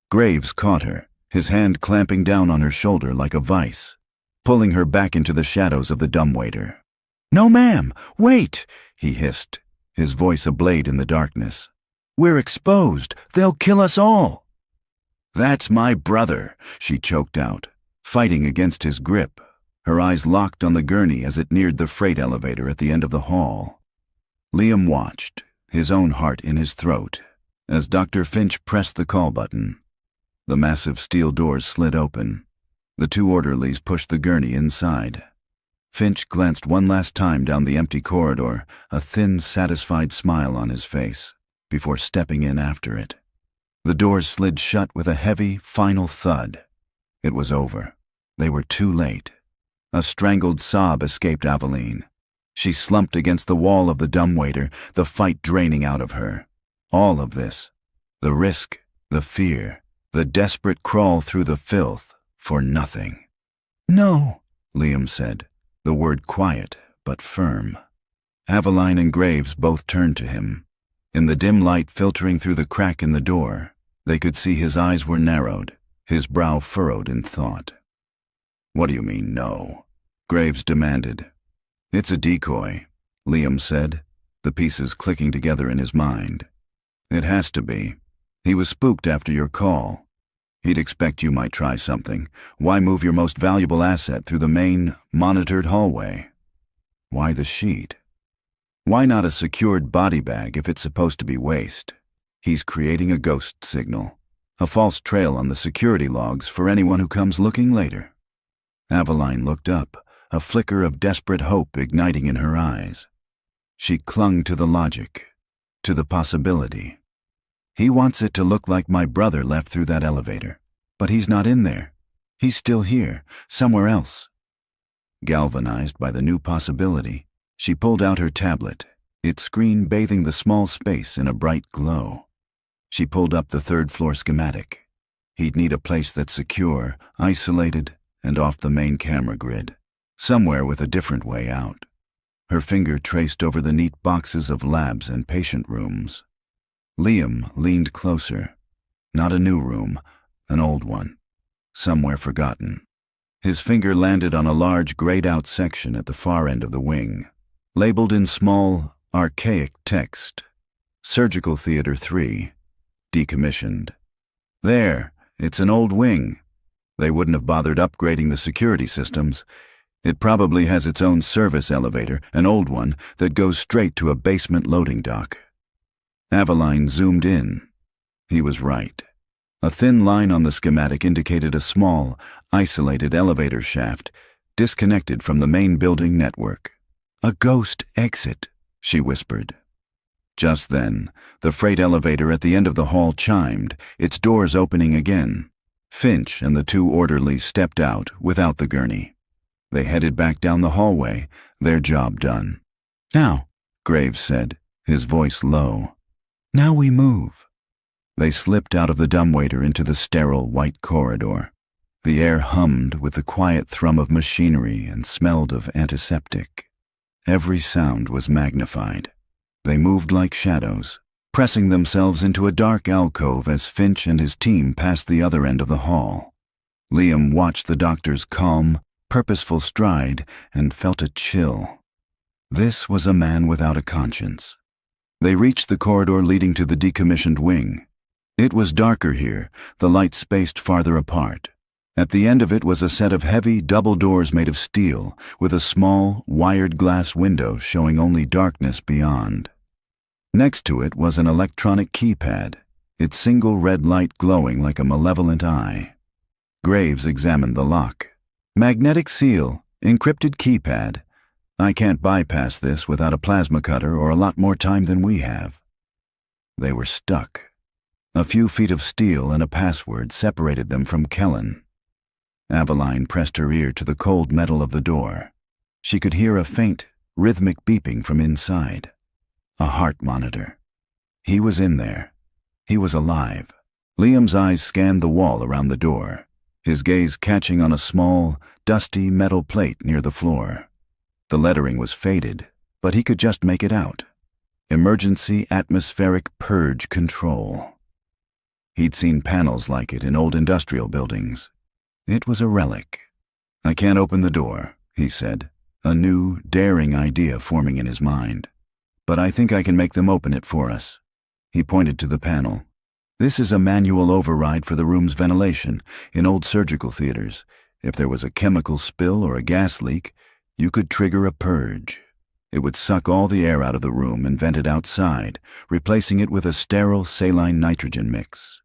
Graves caught her, his hand clamping down on her shoulder like a vice, pulling her back into the shadows of the dumbwaiter. "No, ma'am! Wait!" he hissed, his voice ablaze in the darkness. "We're exposed! They'll kill us all!" "That's my brother," she choked out, fighting against his grip, her eyes locked on the gurney as it neared the freight elevator at the end of the hall. Liam watched, his own heart in his throat, as Dr. Finch pressed the call button. The massive steel doors slid open. The 2 orderlies pushed the gurney inside. Finch glanced one last time down the empty corridor, a thin, satisfied smile on his face, before stepping in after it. The doors slid shut with a heavy, final thud. It was over. They were too late. A strangled sob escaped Aveline. She slumped against the wall of the dumbwaiter, the fight draining out of her. All of this, the risk, the fear, the desperate crawl through the filth, for nothing. "No," Liam said, the word quiet but firm. Aveline and Graves both turned to him. In the dim light filtering through the crack in the door, they could see his eyes were narrowed, his brow furrowed in thought. "What do you mean, no?" Graves demanded. "It's a decoy," Liam said, the pieces clicking together in his mind. "It has to be. He was spooked after your call. He'd expect you might try something. Why move your most valuable asset through the main, monitored hallway? Why the sheet? Why not a secured body bag if it's supposed to be waste? He's creating a ghost signal, a false trail on the security logs for anyone who comes looking later." Aveline looked up, a flicker of desperate hope igniting in her eyes. She clung to the logic, to the possibility. "He wants it to look like my brother left through that elevator, but he's not in there. He's still here, somewhere else." Galvanized by the new possibility, she pulled out her tablet, its screen bathing the small space in a bright glow. She pulled up the 3rd-floor schematic. He'd need a place that's secure, isolated, and off the main camera grid, somewhere with a different way out. Her finger traced over the neat boxes of labs and patient rooms. Liam leaned closer. Not a new room, an old one, somewhere forgotten. His finger landed on a large grayed-out section at the far end of the wing, labeled in small, archaic text, Surgical Theater 3, decommissioned. "There, it's an old wing. They wouldn't have bothered upgrading the security systems. It probably has its own service elevator, an old one, that goes straight to a basement loading dock." Aveline zoomed in. He was right. A thin line on the schematic indicated a small, isolated elevator shaft, disconnected from the main building network. "A ghost exit," she whispered. Just then, the freight elevator at the end of the hall chimed, its doors opening again. Finch and the two orderlies stepped out without the gurney. They headed back down the hallway, their job done. "Now," Graves said, his voice low. "Now we move." They slipped out of the dumbwaiter into the sterile white corridor. The air hummed with the quiet thrum of machinery and smelled of antiseptic. Every sound was magnified. They moved like shadows, pressing themselves into a dark alcove as Finch and his team passed the other end of the hall. Liam watched the doctor's calm, purposeful stride and felt a chill. This was a man without a conscience. They reached the corridor leading to the decommissioned wing. It was darker here, the lights spaced farther apart. At the end of it was a set of heavy double doors made of steel, with a small, wired glass window showing only darkness beyond. Next to it was an electronic keypad, its single red light glowing like a malevolent eye. Graves examined the lock. "Magnetic seal, encrypted keypad. I can't bypass this without a plasma cutter or a lot more time than we have." They were stuck. A few feet of steel and a password separated them from Kellen. Aveline pressed her ear to the cold metal of the door. She could hear a faint, rhythmic beeping from inside. A heart monitor. He was in there. He was alive. Liam's eyes scanned the wall around the door, his gaze catching on a small, dusty metal plate near the floor. The lettering was faded, but he could just make it out. Emergency Atmospheric Purge Control. He'd seen panels like it in old industrial buildings. It was a relic. "I can't open the door," he said, a new, daring idea forming in his mind. "But I think I can make them open it for us." He pointed to the panel. "This is a manual override for the room's ventilation. In old surgical theaters, if there was a chemical spill or a gas leak, you could trigger a purge. It would suck all the air out of the room and vent it outside, replacing it with a sterile saline nitrogen mix.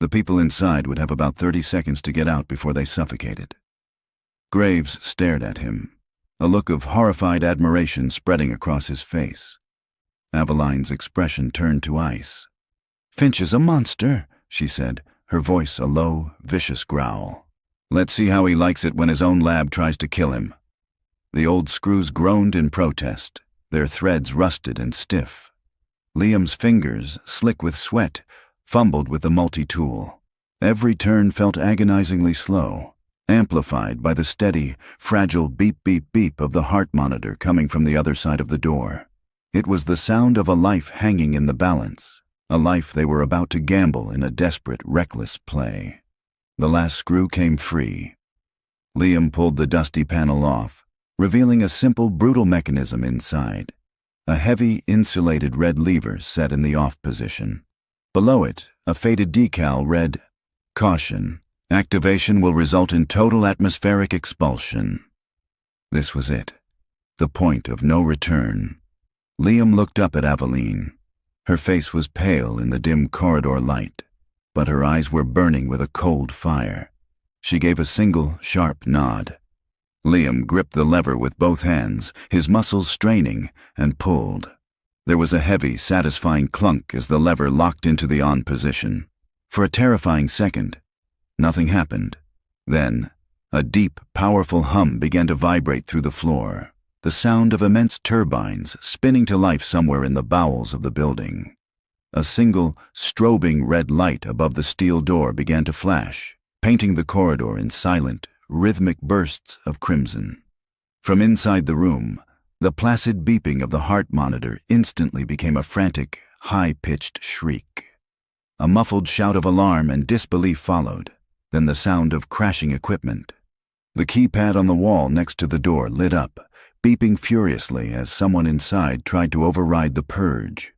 The people inside would have about 30 seconds to get out before they suffocated." Graves stared at him, a look of horrified admiration spreading across his face. Aveline's expression turned to ice. "Finch is a monster," she said, her voice a low, vicious growl. "Let's see how he likes it when his own lab tries to kill him." The old screws groaned in protest, their threads rusted and stiff. Liam's fingers, slick with sweat, fumbled with the multi-tool. Every turn felt agonizingly slow, amplified by the steady, fragile beep-beep-beep of the heart monitor coming from the other side of the door. It was the sound of a life hanging in the balance, a life they were about to gamble in a desperate, reckless play. The last screw came free. Liam pulled the dusty panel off, revealing a simple, brutal mechanism inside. A heavy, insulated red lever set in the off position. Below it, a faded decal read, "Caution. Activation will result in total atmospheric expulsion." This was it. The point of no return. Liam looked up at Aveline. Her face was pale in the dim corridor light, but her eyes were burning with a cold fire. She gave a single, sharp nod. Liam gripped the lever with both hands, his muscles straining, and pulled. There was a heavy, satisfying clunk as the lever locked into the on position. For a terrifying second, nothing happened. Then, a deep, powerful hum began to vibrate through the floor, the sound of immense turbines spinning to life somewhere in the bowels of the building. A single, strobing red light above the steel door began to flash, painting the corridor in silent, rhythmic bursts of crimson. From inside the room, the placid beeping of the heart monitor instantly became a frantic, high-pitched shriek. A muffled shout of alarm and disbelief followed, then the sound of crashing equipment. The keypad on the wall next to the door lit up, beeping furiously as someone inside tried to override the purge.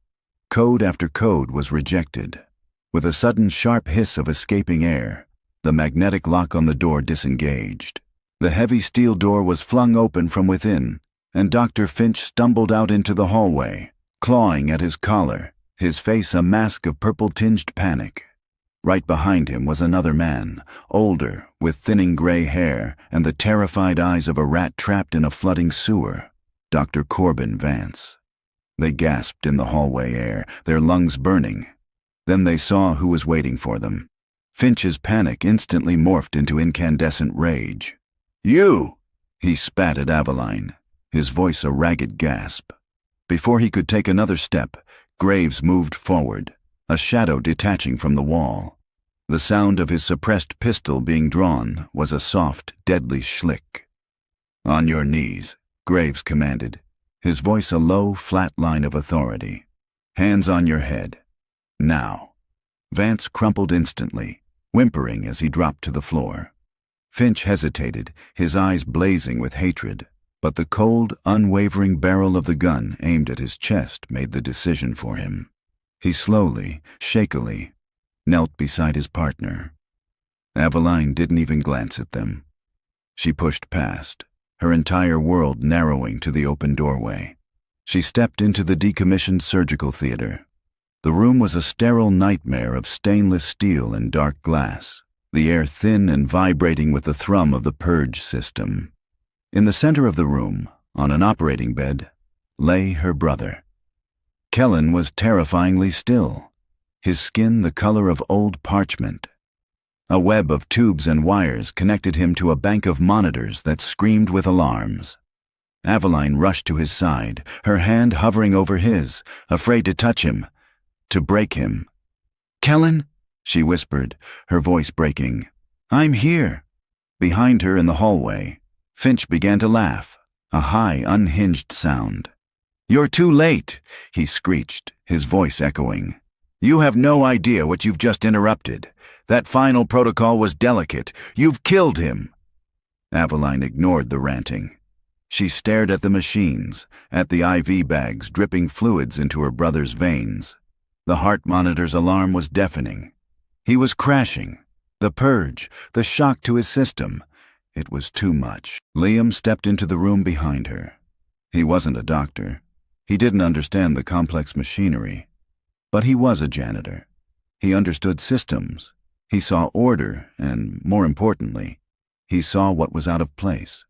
Code after code was rejected. With a sudden sharp hiss of escaping air, the magnetic lock on the door disengaged. The heavy steel door was flung open from within, and Dr. Finch stumbled out into the hallway, clawing at his collar, his face a mask of purple-tinged panic. Right behind him was another man, older, with thinning gray hair and the terrified eyes of a rat trapped in a flooding sewer. Dr. Corbin Vance. They gasped in the hallway air, their lungs burning. Then they saw who was waiting for them. Finch's panic instantly morphed into incandescent rage. "You!" he spat at Aveline, his voice a ragged gasp. Before he could take another step, Graves moved forward, a shadow detaching from the wall. The sound of his suppressed pistol being drawn was a soft, deadly schlick. "On your knees," Graves commanded, his voice a low, flat line of authority. "Hands on your head. Now." Vance crumpled instantly, whimpering as he dropped to the floor. Finch hesitated, his eyes blazing with hatred, but the cold, unwavering barrel of the gun aimed at his chest made the decision for him. He slowly, shakily, knelt beside his partner. Aveline didn't even glance at them. She pushed past, her entire world narrowing to the open doorway. She stepped into the decommissioned surgical theater. The room was a sterile nightmare of stainless steel and dark glass, the air thin and vibrating with the thrum of the purge system. In the center of the room, on an operating bed, lay her brother. Kellen was terrifyingly still, his skin the color of old parchment. A web of tubes and wires connected him to a bank of monitors that screamed with alarms. Aveline rushed to his side, her hand hovering over his, afraid to touch him, to break him. "Kellen," she whispered, her voice breaking. "I'm here." Behind her in the hallway, Finch began to laugh, a high, unhinged sound. "You're too late," he screeched, his voice echoing. "You have no idea what you've just interrupted. That final protocol was delicate. You've killed him." Aveline ignored the ranting. She stared at the machines, at the IV bags dripping fluids into her brother's veins. The heart monitor's alarm was deafening. He was crashing. The purge, the shock to his system. It was too much. Liam stepped into the room behind her. He wasn't a doctor. He didn't understand the complex machinery. But he was a janitor. He understood systems. He saw order, and, more importantly, he saw what was out of place.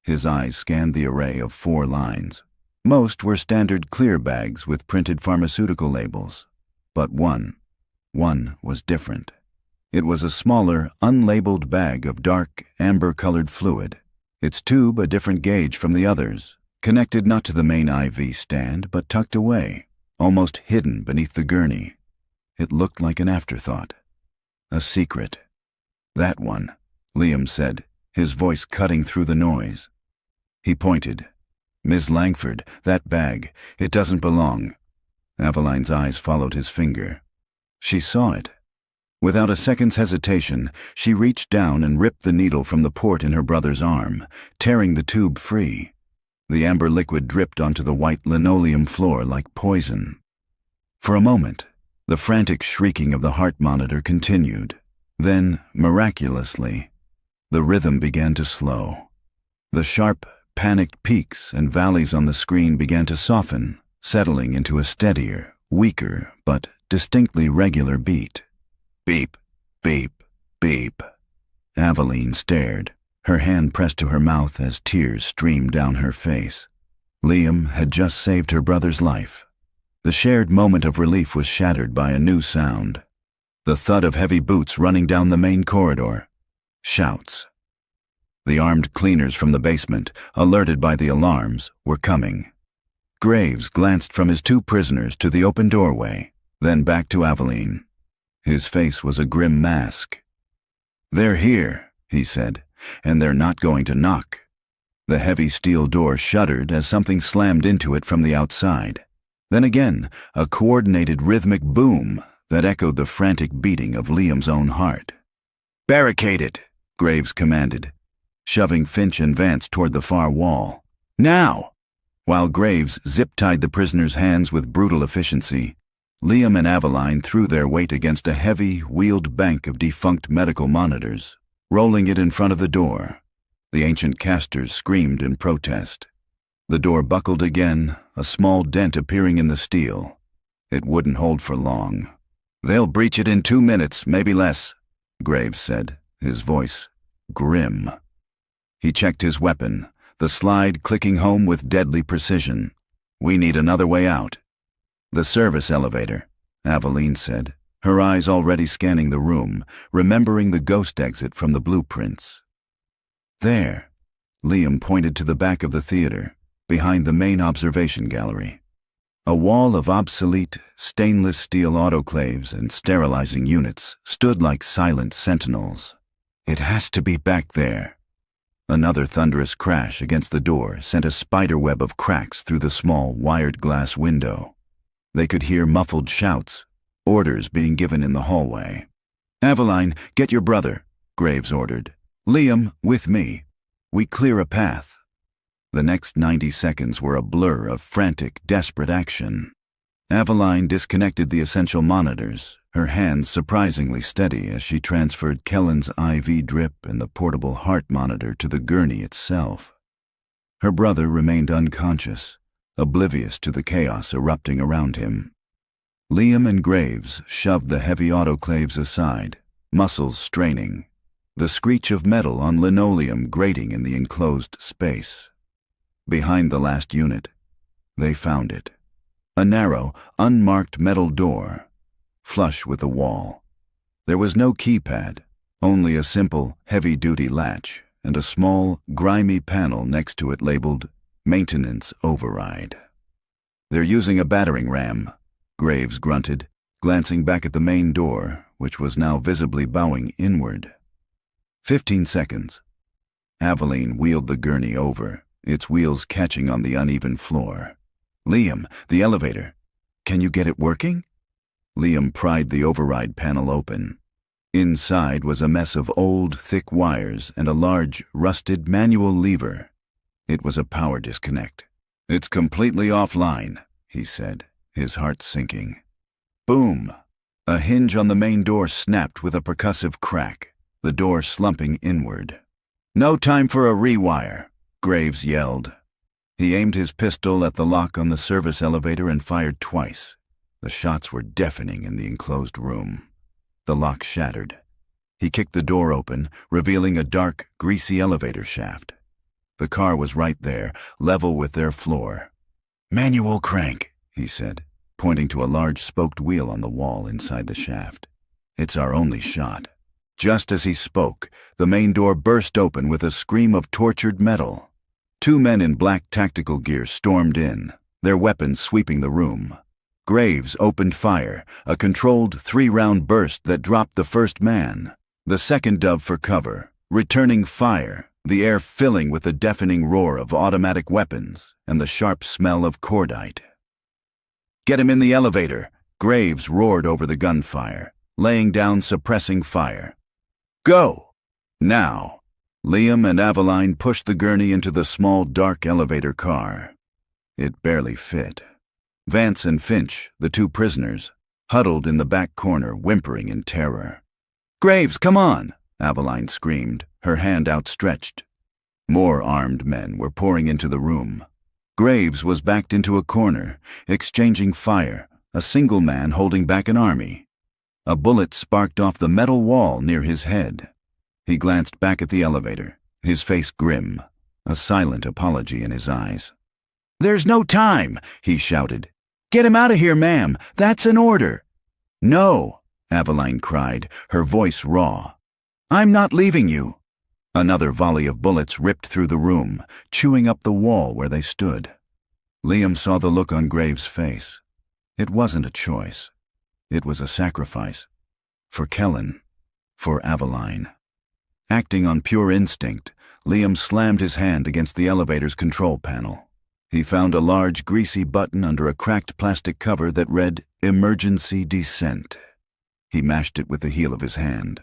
His eyes scanned the array of 4 lines. Most were standard clear bags with printed pharmaceutical labels. But one was different. It was a smaller, unlabeled bag of dark, amber-colored fluid, its tube a different gauge from the others, connected not to the main IV stand, but tucked away, almost hidden beneath the gurney. It looked like an afterthought. A secret. "That one," Liam said, his voice cutting through the noise. He pointed. "Ms. Langford, that bag, it doesn't belong." Aveline's eyes followed his finger. She saw it. Without a second's hesitation, she reached down and ripped the needle from the port in her brother's arm, tearing the tube free. The amber liquid dripped onto the white linoleum floor like poison. For a moment, the frantic shrieking of the heart monitor continued. Then, miraculously, the rhythm began to slow. The sharp, panicked peaks and valleys on the screen began to soften, settling into a steadier, weaker, but distinctly regular beat. Beep, beep, beep. Aveline stared, her hand pressed to her mouth as tears streamed down her face. Liam had just saved her brother's life. The shared moment of relief was shattered by a new sound. The thud of heavy boots running down the main corridor. Shouts. The armed cleaners from the basement, alerted by the alarms, were coming. Graves glanced from his 2 prisoners to the open doorway, then back to Aveline. His face was a grim mask. "They're here," he said, "and they're not going to knock." The heavy steel door shuddered as something slammed into it from the outside. Then again, a coordinated rhythmic boom that echoed the frantic beating of Liam's own heart. "Barricade it," Graves commanded, shoving Finch and Vance toward the far wall. "Now!" While Graves zip-tied the prisoners' hands with brutal efficiency, Liam and Aveline threw their weight against a heavy, wheeled bank of defunct medical monitors, rolling it in front of the door. The ancient casters screamed in protest. The door buckled again, a small dent appearing in the steel. It wouldn't hold for long. They'll breach it in 2 minutes, maybe less, Graves said, his voice grim. He checked his weapon, the slide clicking home with deadly precision. We need another way out. The service elevator, Aveline said, her eyes already scanning the room, remembering the ghost exit from the blueprints. There, Liam pointed to the back of the theater, behind the main observation gallery. A wall of obsolete, stainless steel autoclaves and sterilizing units stood like silent sentinels. It has to be back there. Another thunderous crash against the door sent a spiderweb of cracks through the small, wired glass window. They could hear muffled shouts, orders being given in the hallway. Aveline, get your brother, Graves ordered. Liam, with me. We clear a path. The next 90 seconds were a blur of frantic, desperate action. Aveline disconnected the essential monitors, her hands surprisingly steady as she transferred Kellen's IV drip and the portable heart monitor to the gurney itself. Her brother remained unconscious, oblivious to the chaos erupting around him. Liam and Graves shoved the heavy autoclaves aside, muscles straining, the screech of metal on linoleum grating in the enclosed space. Behind the last unit, they found it. A narrow, unmarked metal door, flush with the wall. There was no keypad, only a simple, heavy-duty latch and a small, grimy panel next to it labeled Maintenance Override. They're using a battering ram, Graves grunted, glancing back at the main door, which was now visibly bowing inward. 15 seconds. Aveline wheeled the gurney over, its wheels catching on the uneven floor. Liam, the elevator. Can you get it working? Liam pried the override panel open. Inside was a mess of old, thick wires and a large, rusted manual lever. It was a power disconnect. It's completely offline, he said, his heart sinking. Boom! A hinge on the main door snapped with a percussive crack, the door slumping inward. No time for a rewire, Graves yelled. He aimed his pistol at the lock on the service elevator and fired twice. The shots were deafening in the enclosed room. The lock shattered. He kicked the door open, revealing a dark, greasy elevator shaft. The car was right there, level with their floor. Manual crank, he said, pointing to a large spoked wheel on the wall inside the shaft. It's our only shot. Just as he spoke, the main door burst open with a scream of tortured metal. 2 men in black tactical gear stormed in, their weapons sweeping the room. Graves opened fire, a controlled 3-round burst that dropped the first man. The second dove for cover, returning fire, the air filling with the deafening roar of automatic weapons and the sharp smell of cordite. Get him in the elevator, Graves roared over the gunfire, laying down suppressing fire. Go! Now! Liam and Aveline pushed the gurney into the small, dark elevator car. It barely fit. Vance and Finch, the 2 prisoners, huddled in the back corner, whimpering in terror. Graves, come on! Aveline screamed, her hand outstretched. More armed men were pouring into the room. Graves was backed into a corner, exchanging fire, a single man holding back an army. A bullet sparked off the metal wall near his head. He glanced back at the elevator, his face grim, a silent apology in his eyes. There's no time, he shouted. Get him out of here, ma'am. That's an order. No, Aveline cried, her voice raw. I'm not leaving you. Another volley of bullets ripped through the room, chewing up the wall where they stood. Liam saw the look on Graves' face. It wasn't a choice. It was a sacrifice. For Kellen. For Aveline. Acting on pure instinct, Liam slammed his hand against the elevator's control panel. He found a large, greasy button under a cracked plastic cover that read, Emergency Descent. He mashed it with the heel of his hand.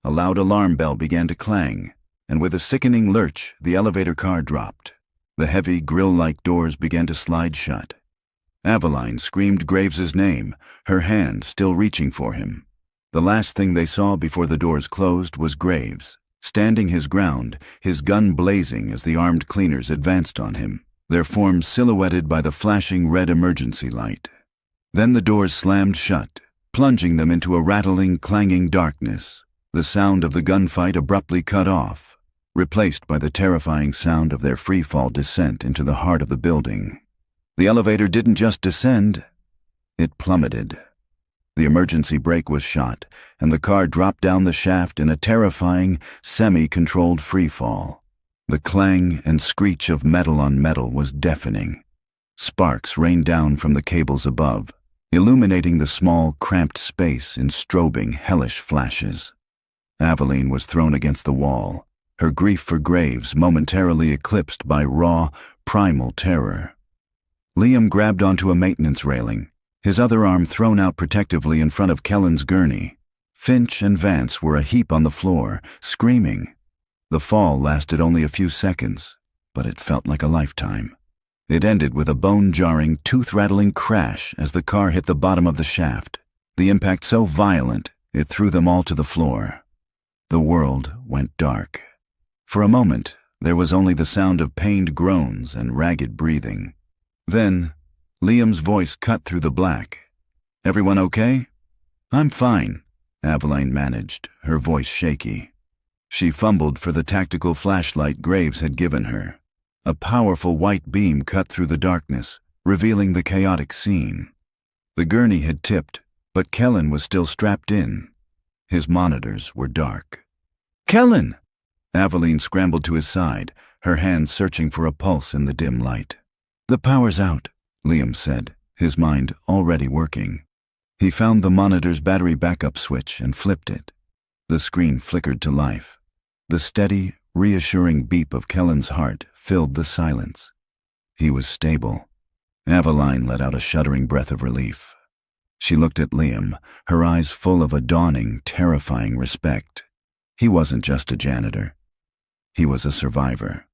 A loud alarm bell began to clang, and with a sickening lurch, the elevator car dropped. The heavy, grill-like doors began to slide shut. Aveline screamed Graves's name, her hand still reaching for him. The last thing they saw before the doors closed was Graves, standing his ground, his gun blazing as the armed cleaners advanced on him, their forms silhouetted by the flashing red emergency light. Then the doors slammed shut, plunging them into a rattling, clanging darkness. The sound of the gunfight abruptly cut off, replaced by the terrifying sound of their free-fall descent into the heart of the building. The elevator didn't just descend, it plummeted. The emergency brake was shot, and the car dropped down the shaft in a terrifying, semi-controlled freefall. The clang and screech of metal on metal was deafening. Sparks rained down from the cables above, illuminating the small, cramped space in strobing, hellish flashes. Aveline was thrown against the wall, her grief for Graves momentarily eclipsed by raw, primal terror. Liam grabbed onto a maintenance railing, his other arm thrown out protectively in front of Kellen's gurney. Finch and Vance were a heap on the floor, screaming. The fall lasted only a few seconds, but it felt like a lifetime. It ended with a bone-jarring, tooth-rattling crash as the car hit the bottom of the shaft, the impact so violent it threw them all to the floor. The world went dark. For a moment, there was only the sound of pained groans and ragged breathing. Then, Liam's voice cut through the black. "Everyone okay?" "I'm fine," Aveline managed, her voice shaky. She fumbled for the tactical flashlight Graves had given her. A powerful white beam cut through the darkness, revealing the chaotic scene. The gurney had tipped, but Kellen was still strapped in. His monitors were dark. "Kellen!" Aveline scrambled to his side, her hands searching for a pulse in the dim light. "The power's out," Liam said, his mind already working. He found the monitor's battery backup switch and flipped it. The screen flickered to life. The steady, reassuring beat of Kellen's heart filled the silence. He was stable. Aveline let out a shuddering breath of relief. She looked at Liam, her eyes full of a dawning, terrifying respect. He wasn't just a janitor. He was a survivor.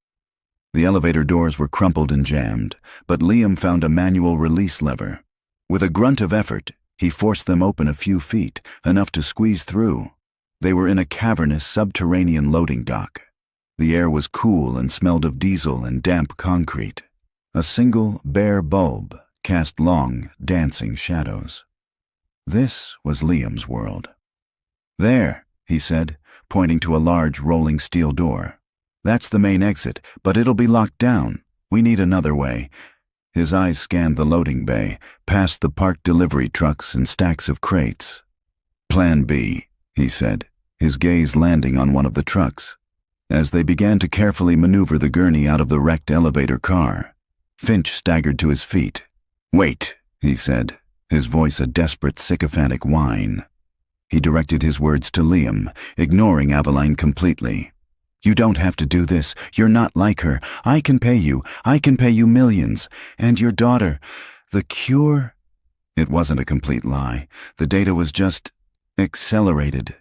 The elevator doors were crumpled and jammed, but Liam found a manual release lever. With a grunt of effort, he forced them open a few feet, enough to squeeze through. They were in a cavernous subterranean loading dock. The air was cool and smelled of diesel and damp concrete. A single, bare bulb cast long, dancing shadows. This was Liam's world. "There," he said, pointing to a large rolling steel door. "That's the main exit, but it'll be locked down. We need another way." His eyes scanned the loading bay, past the parked delivery trucks and stacks of crates. "Plan B," he said, his gaze landing on one of the trucks. As they began to carefully maneuver the gurney out of the wrecked elevator car, Finch staggered to his feet. "Wait," he said, his voice a desperate, sycophantic whine. He directed his words to Liam, ignoring Aveline completely. "You don't have to do this. You're not like her. I can pay you. I can pay you millions. And your daughter. The cure?" It wasn't a complete lie. The data was just accelerated.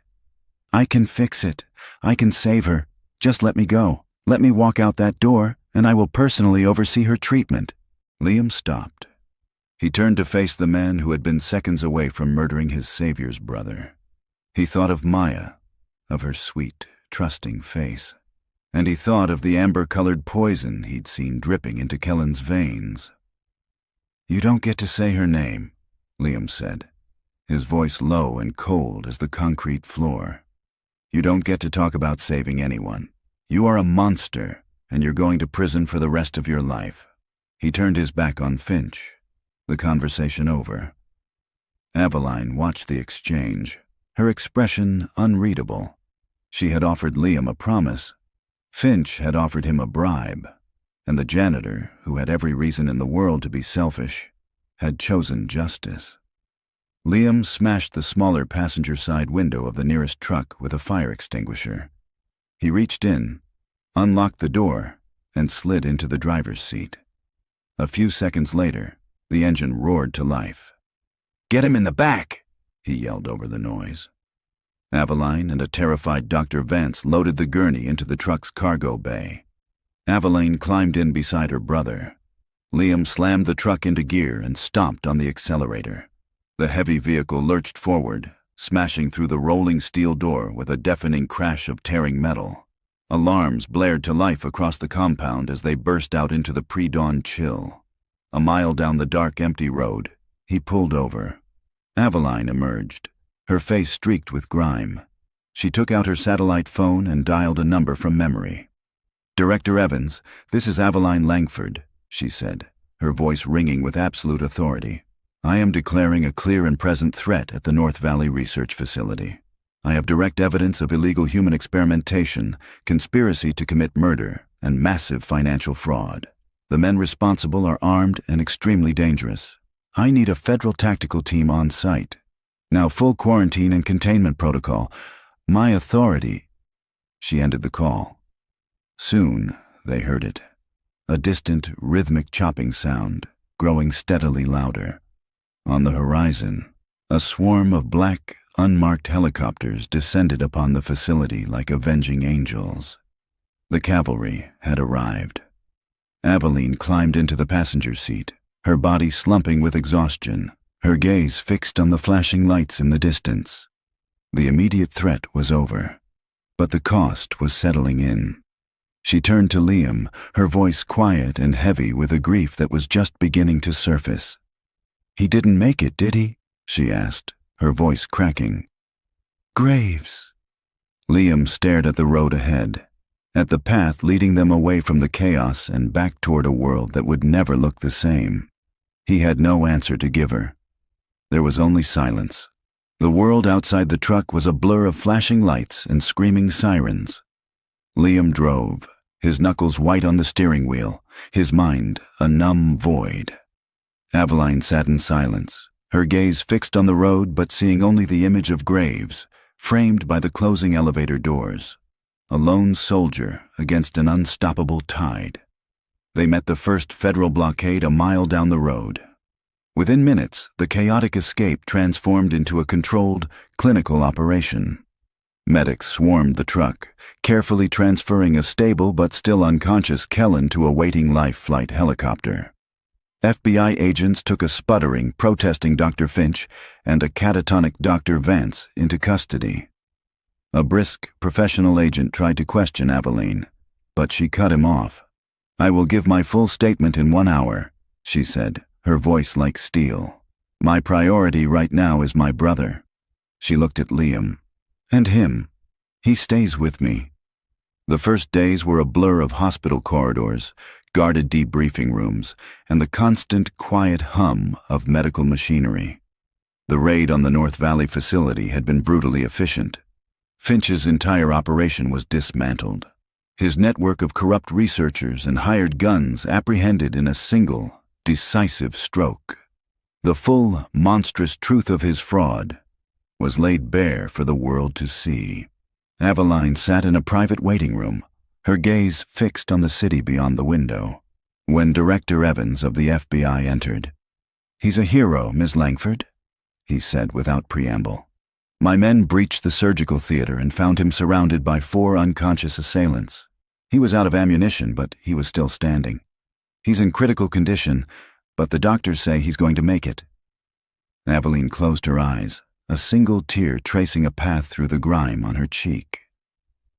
"I can fix it. I can save her. Just let me go. Let me walk out that door, and I will personally oversee her treatment." Liam stopped. He turned to face the man who had been seconds away from murdering his savior's brother. He thought of Maya, of her sweet, trusting face, and he thought of the amber-colored poison he'd seen dripping into Kellen's veins. "You don't get to say her name," Liam said, his voice low and cold as the concrete floor. "You don't get to talk about saving anyone. You are a monster, and you're going to prison for the rest of your life." He turned his back on Finch, the conversation over. Aveline watched the exchange, her expression unreadable. She had offered Liam a promise. Finch had offered him a bribe, and the janitor, who had every reason in the world to be selfish, had chosen justice. Liam smashed the smaller passenger side window of the nearest truck with a fire extinguisher. He reached in, unlocked the door, and slid into the driver's seat. A few seconds later, the engine roared to life. "Get him in the back!" he yelled over the noise. Aveline and a terrified Dr. Vance loaded the gurney into the truck's cargo bay. Aveline climbed in beside her brother. Liam slammed the truck into gear and stomped on the accelerator. The heavy vehicle lurched forward, smashing through the rolling steel door with a deafening crash of tearing metal. Alarms blared to life across the compound as they burst out into the pre-dawn chill. A mile down the dark, empty road, he pulled over. Aveline emerged, her face streaked with grime. She took out her satellite phone and dialed a number from memory. "Director Evans, this is Aveline Langford," she said, her voice ringing with absolute authority. "I am declaring a clear and present threat at the North Valley Research Facility. I have direct evidence of illegal human experimentation, conspiracy to commit murder, and massive financial fraud. The men responsible are armed and extremely dangerous. I need a federal tactical team on site. Now full quarantine and containment protocol. My authority." She ended the call. Soon they heard it. A distant, rhythmic chopping sound, growing steadily louder. On the horizon, a swarm of black, unmarked helicopters descended upon the facility like avenging angels. The cavalry had arrived. Aveline climbed into the passenger seat, her body slumping with exhaustion, her gaze fixed on the flashing lights in the distance. The immediate threat was over, but the cost was settling in. She turned to Liam, her voice quiet and heavy with a grief that was just beginning to surface. "He didn't make it, did he?" she asked, her voice cracking. "Graves." Liam stared at the road ahead, at the path leading them away from the chaos and back toward a world that would never look the same. He had no answer to give her. There was only silence. The world outside the truck was a blur of flashing lights and screaming sirens. Liam drove, his knuckles white on the steering wheel, his mind a numb void. Aveline sat in silence, her gaze fixed on the road but seeing only the image of Graves, framed by the closing elevator doors. A lone soldier against an unstoppable tide. They met the first federal blockade a mile down the road. Within minutes, the chaotic escape transformed into a controlled, clinical operation. Medics swarmed the truck, carefully transferring a stable but still unconscious Kellen to a waiting life flight helicopter. FBI agents took a sputtering, protesting Dr. Finch and a catatonic Dr. Vance into custody. A brisk, professional agent tried to question Aveline, but she cut him off. "I will give my full statement in 1 hour," she said, her voice like steel. "My priority right now is my brother." She looked at Liam. "And him. He stays with me." The first days were a blur of hospital corridors, guarded debriefing rooms, and the constant, quiet hum of medical machinery. The raid on the North Valley facility had been brutally efficient. Finch's entire operation was dismantled. His network of corrupt researchers and hired guns apprehended in a single, decisive stroke. The full, monstrous truth of his fraud was laid bare for the world to see. Aveline sat in a private waiting room, her gaze fixed on the city beyond the window, when Director Evans of the FBI entered. "He's a hero, Ms. Langford," he said without preamble. "My men breached the surgical theater and found him surrounded by 4 unconscious assailants. He was out of ammunition, but he was still standing. He's in critical condition, but the doctors say he's going to make it." Aveline closed her eyes, a single tear tracing a path through the grime on her cheek.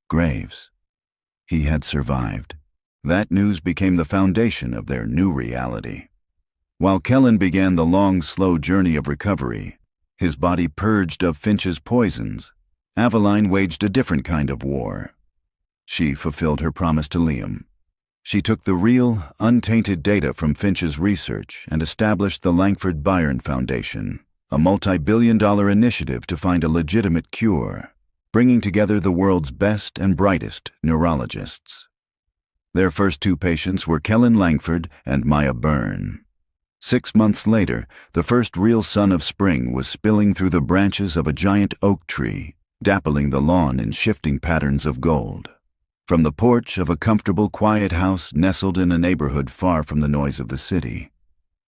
Graves. He had survived. That news became the foundation of their new reality. While Kellen began the long, slow journey of recovery, his body purged of Finch's poisons, Aveline waged a different kind of war. She fulfilled her promise to Liam. She took the real, untainted data from Finch's research and established the Langford-Byron Foundation, a multi-billion-dollar initiative to find a legitimate cure, bringing together the world's best and brightest neurologists. Their first 2 patients were Kellen Langford and Maya Byrne. 6 months later, the first real sun of spring was spilling through the branches of a giant oak tree, dappling the lawn in shifting patterns of gold. From the porch of a comfortable, quiet house nestled in a neighborhood far from the noise of the city,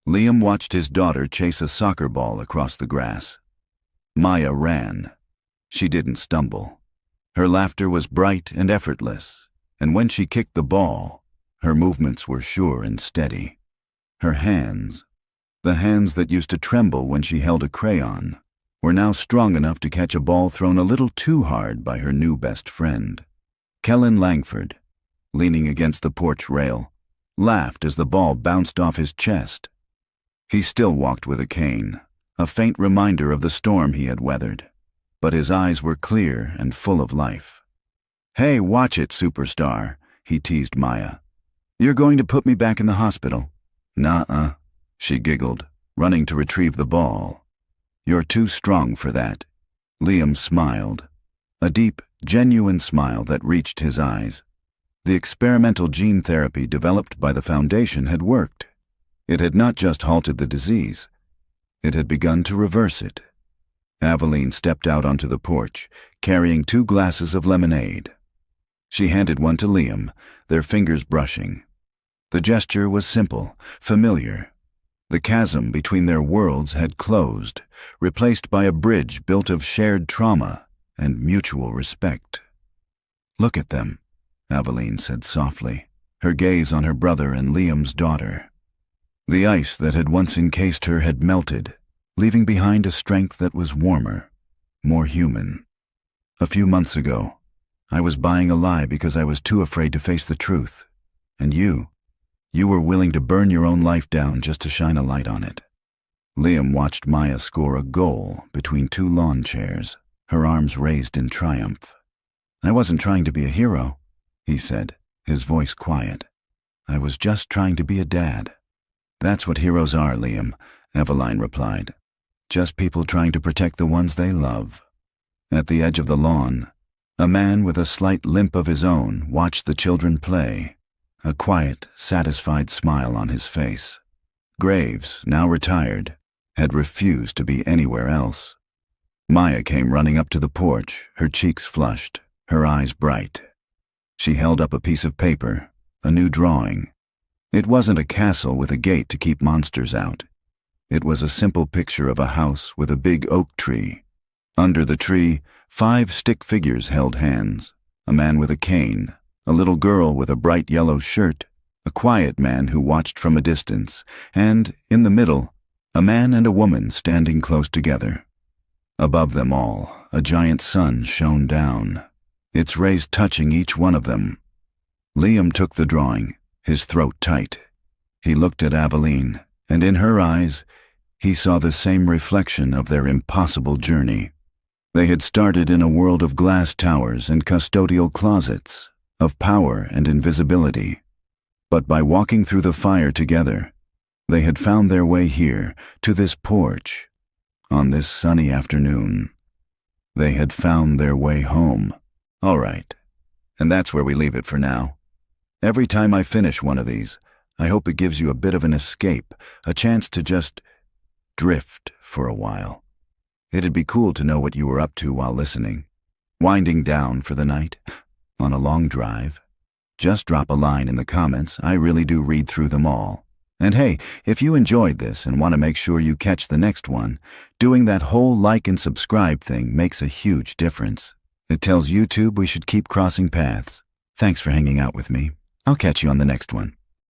Liam watched his daughter chase a soccer ball across the grass. Maya ran. She didn't stumble. Her laughter was bright and effortless, and when she kicked the ball, her movements were sure and steady. Her hands, the hands that used to tremble when she held a crayon, were now strong enough to catch a ball thrown a little too hard by her new best friend. Kellen Langford, leaning against the porch rail, laughed as the ball bounced off his chest. He still walked with a cane, a faint reminder of the storm he had weathered. But his eyes were clear and full of life. "Hey, watch it, superstar," he teased Maya. "You're going to put me back in the hospital?" "Nuh-uh," she giggled, running to retrieve the ball. "You're too strong for that." Liam smiled, a deep, genuine smile that reached his eyes. The experimental gene therapy developed by the Foundation had worked. It had not just halted the disease, it had begun to reverse it. Aveline stepped out onto the porch, carrying 2 glasses of lemonade. She handed one to Liam, their fingers brushing. The gesture was simple, familiar. The chasm between their worlds had closed, replaced by a bridge built of shared trauma and mutual respect. "Look at them," Aveline said softly, her gaze on her brother and Liam's daughter. The ice that had once encased her had melted, leaving behind a strength that was warmer, more human. "A few months ago, I was buying a lie because I was too afraid to face the truth. And you were willing to burn your own life down just to shine a light on it." Liam watched Maya score a goal between 2 lawn chairs, her arms raised in triumph. "I wasn't trying to be a hero," he said, his voice quiet. "I was just trying to be a dad." "That's what heroes are, Liam," Aveline replied. "Just people trying to protect the ones they love." At the edge of the lawn, a man with a slight limp of his own watched the children play, a quiet, satisfied smile on his face. Graves, now retired, had refused to be anywhere else. Maya came running up to the porch, her cheeks flushed, her eyes bright. She held up a piece of paper, a new drawing. It wasn't a castle with a gate to keep monsters out. It was a simple picture of a house with a big oak tree. Under the tree, 5 stick figures held hands, a man with a cane, a little girl with a bright yellow shirt, a quiet man who watched from a distance, and, in the middle, a man and a woman standing close together. Above them all, a giant sun shone down, its rays touching each one of them. Liam took the drawing, his throat tight. He looked at Aveline, and in her eyes, he saw the same reflection of their impossible journey. They had started in a world of glass towers and custodial closets, of power and invisibility. But by walking through the fire together, they had found their way here, to this porch. On this sunny afternoon, they had found their way home. All right, and that's where we leave it for now. Every time I finish one of these, I hope it gives you a bit of an escape, a chance to just drift for a while. It'd be cool to know what you were up to while listening. Winding down for the night? On a long drive? Just drop a line in the comments. I really do read through them all. And hey, if you enjoyed this and want to make sure you catch the next one, doing that whole like and subscribe thing makes a huge difference. It tells YouTube we should keep crossing paths. Thanks for hanging out with me. I'll catch you on the next one.